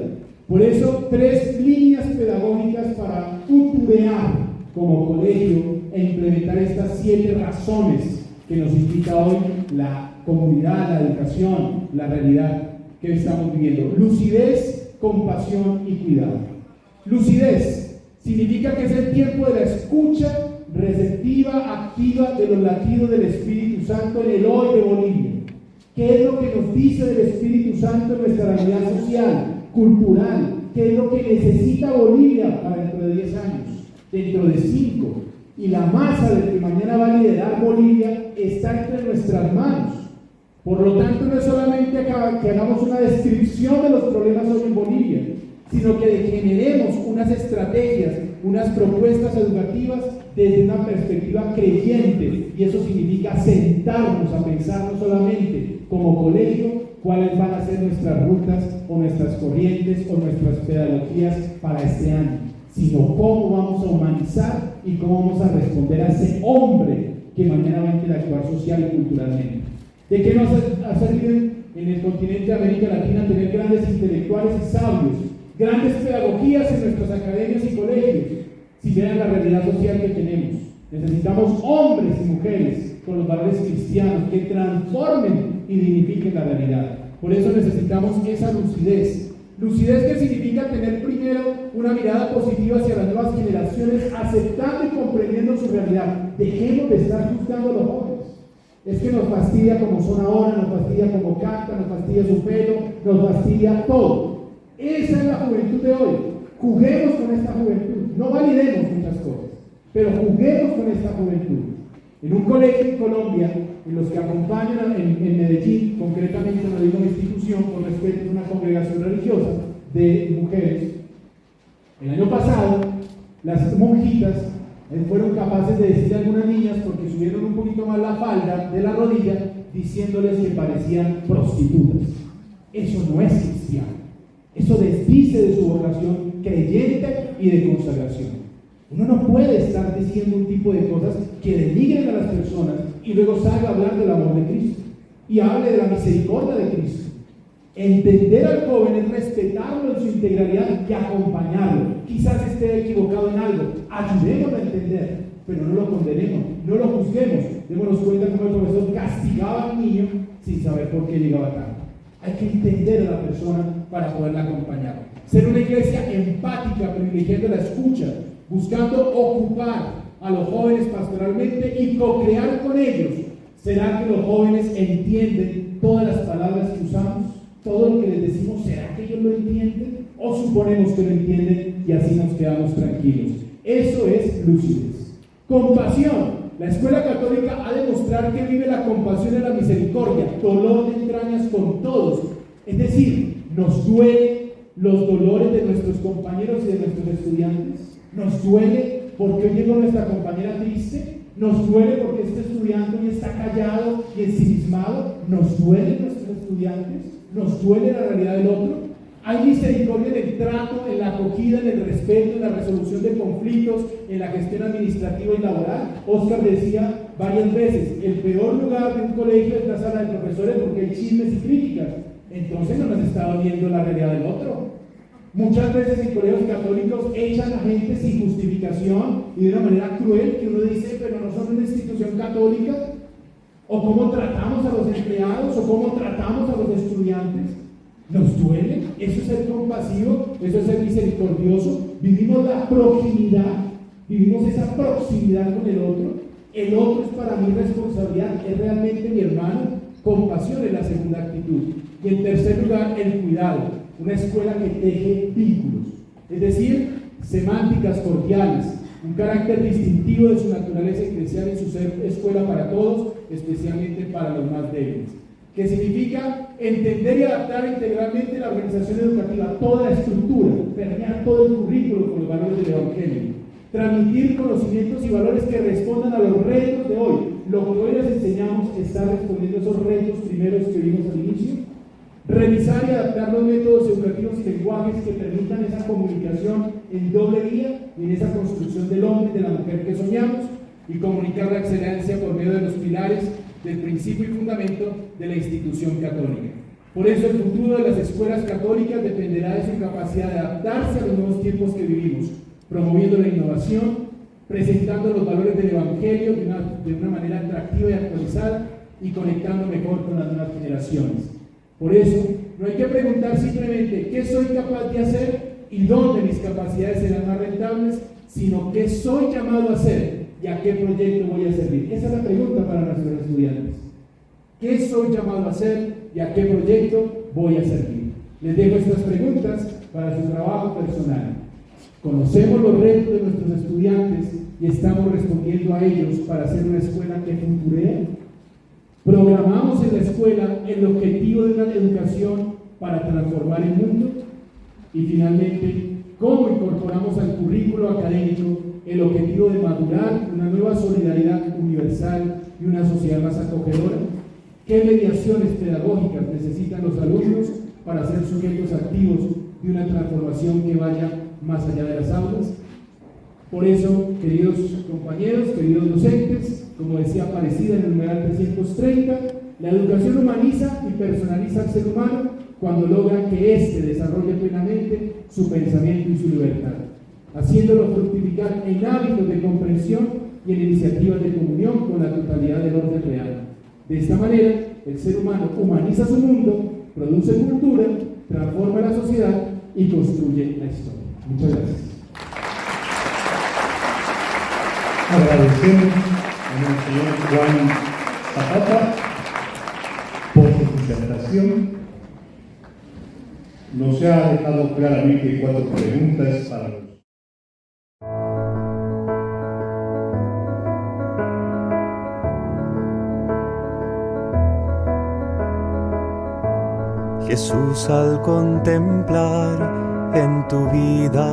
Speaker 5: Por eso, 3 líneas pedagógicas para tutorear como colegio e implementar estas 7 razones que nos indica hoy la comunidad, la educación, la realidad que estamos viviendo. Lucidez, compasión y cuidado. Lucidez significa que es el tiempo de la escucha receptiva, activa de los latidos del Espíritu Santo en el hoy de Bolivia. ¿Qué es lo que nos dice del Espíritu Santo en nuestra realidad social, cultural? ¿Qué es lo que necesita Bolivia para dentro de 10 años, dentro de 5? Y la masa del que mañana va a liderar Bolivia está entre nuestras manos. Por lo tanto, no es solamente que hagamos una descripción de los problemas hoy en Bolivia, sino que generemos unas estrategias, unas propuestas educativas desde una perspectiva creyente, y eso significa sentarnos a pensar no solamente como colegio cuáles van a ser nuestras rutas o nuestras corrientes o nuestras pedagogías para este año, sino cómo vamos a humanizar y cómo vamos a responder a ese hombre que mañana va a interactuar social y culturalmente. ¿De qué nos ha servido en el continente de América Latina tener grandes intelectuales y sabios, grandes pedagogías en nuestras academias y colegios, si vean la realidad social que tenemos? Necesitamos hombres y mujeres con los valores cristianos que transformen y dignifiquen la realidad. Por eso necesitamos esa lucidez. Lucidez que significa tener primero una mirada positiva hacia las nuevas generaciones, aceptando y comprendiendo su realidad. Dejemos de estar juzgando a los jóvenes. Es que nos fastidia como son ahora, nos fastidia como cantan, nos fastidia su pelo, nos fastidia todo. Esa es la juventud de hoy. Juguemos con esta juventud. No validemos muchas cosas, pero juguemos con esta juventud. En un colegio en Colombia, en los que acompañan en Medellín, concretamente no digo una institución, por respeto a una congregación religiosa de mujeres, el año pasado las monjitas fueron capaces de decirle a algunas niñas, porque subieron un poquito más la falda de la rodilla, diciéndoles que parecían prostitutas. Eso no es cristiano. Eso desdice de su vocación creyente y de consagración. Uno no puede estar diciendo un tipo de cosas que denigren a las personas y luego salga a hablar del amor de Cristo y hable de la misericordia de Cristo. Entender al joven es respetarlo en su integralidad y acompañarlo. Quizás esté equivocado en algo, ayudémoslo a entender, pero no lo condenemos, no lo juzguemos. Démonos cuenta cómo el profesor castigaba al niño sin saber por qué llegaba tarde. Hay que entender a la persona para poderla acompañar. Ser una iglesia empática, privilegiando la escucha, buscando ocupar a los jóvenes pastoralmente y co-crear con ellos. ¿Será que los jóvenes entienden todas las palabras que usamos? ¿Todo lo que les decimos, será que ellos lo entienden? ¿O suponemos que lo entienden y así nos quedamos tranquilos? Eso es lucidez. Compasión. La escuela católica ha de mostrar que vive la compasión y la misericordia, dolor de entrañas con todos. Es decir, nos duele los dolores de nuestros compañeros y de nuestros estudiantes. Nos duele porque hoy llegó nuestra compañera triste. Nos duele porque este estudiante hoy está callado y ensimismado. Nos duelen nuestros estudiantes. Nos duele la realidad del otro. Hay misericordia en el trato, en la acogida, en el respeto, en la resolución de conflictos, en la gestión administrativa y laboral. Oscar decía varias veces, el peor lugar de un colegio es la sala de profesores porque hay chismes y críticas. Entonces no nos está doliendo la realidad del otro. Muchas veces en colegios católicos echan a gente sin justificación y de una manera cruel, que uno dice, pero no son una institución católica. O cómo tratamos a los empleados, o cómo tratamos a los estudiantes. ¿Nos duele? Eso es ser compasivo, eso es ser misericordioso. Vivimos la proximidad, vivimos esa proximidad con el otro. el otro es para mí responsabilidad, es realmente mi hermano. Compasión es la segunda actitud. Y en tercer lugar, el cuidado, una escuela que teje vínculos, es decir, semánticas cordiales, un carácter distintivo de su naturaleza eclesial en su ser escuela para todos, especialmente para los más débiles, que significa entender y adaptar integralmente la organización educativa, toda la estructura, permear todo el currículo con los valores del Evangelio, transmitir conocimientos y valores que respondan a los retos de hoy. Lo que hoy les enseñamos está respondiendo a esos retos primeros que vimos al inicio. Revisar y adaptar los métodos educativos y lenguajes que permitan esa comunicación en doble vía y en esa construcción del hombre y de la mujer que soñamos, y comunicar la excelencia por medio de los pilares del principio y fundamento de la institución católica. Por eso el futuro de las escuelas católicas dependerá de su capacidad de adaptarse a los nuevos tiempos que vivimos, promoviendo la innovación, presentando los valores del Evangelio de una manera atractiva y actualizada y conectando mejor con las nuevas generaciones. Por eso, no hay que preguntar simplemente qué soy capaz de hacer y dónde mis capacidades serán más rentables, sino qué soy llamado a hacer y a qué proyecto voy a servir. Esa es la pregunta para nuestros estudiantes. ¿Qué soy llamado a hacer y a qué proyecto voy a servir? Les dejo estas preguntas para su trabajo personal. Conocemos los retos de nuestros estudiantes y estamos respondiendo a ellos para hacer una escuela que futurea. Programamos en la escuela el objetivo de una educación para transformar el mundo. Y finalmente, ¿cómo incorporamos al currículo académico el objetivo de madurar una nueva solidaridad universal y una sociedad más acogedora? ¿Qué mediaciones pedagógicas necesitan los alumnos para ser sujetos activos de una transformación que vaya más allá de las aulas? Por eso, queridos compañeros, queridos docentes, como decía Aparecida en el numeral 330, la educación humaniza y personaliza al ser humano cuando logra que éste desarrolle plenamente su pensamiento y su libertad, haciéndolo fructificar en hábitos de comprensión y en iniciativas de comunión con la totalidad del orden real. De esta manera, el ser humano humaniza su mundo, produce cultura, transforma la sociedad y construye la historia. Muchas gracias.
Speaker 3: Agradecemos al señor Juan Zapata por su disertación. Nos ha dejado claramente 4 preguntas para los
Speaker 9: Jesús, al contemplar en tu vida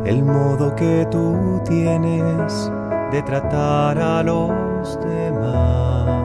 Speaker 9: el modo que tú tienes de tratar a los demás,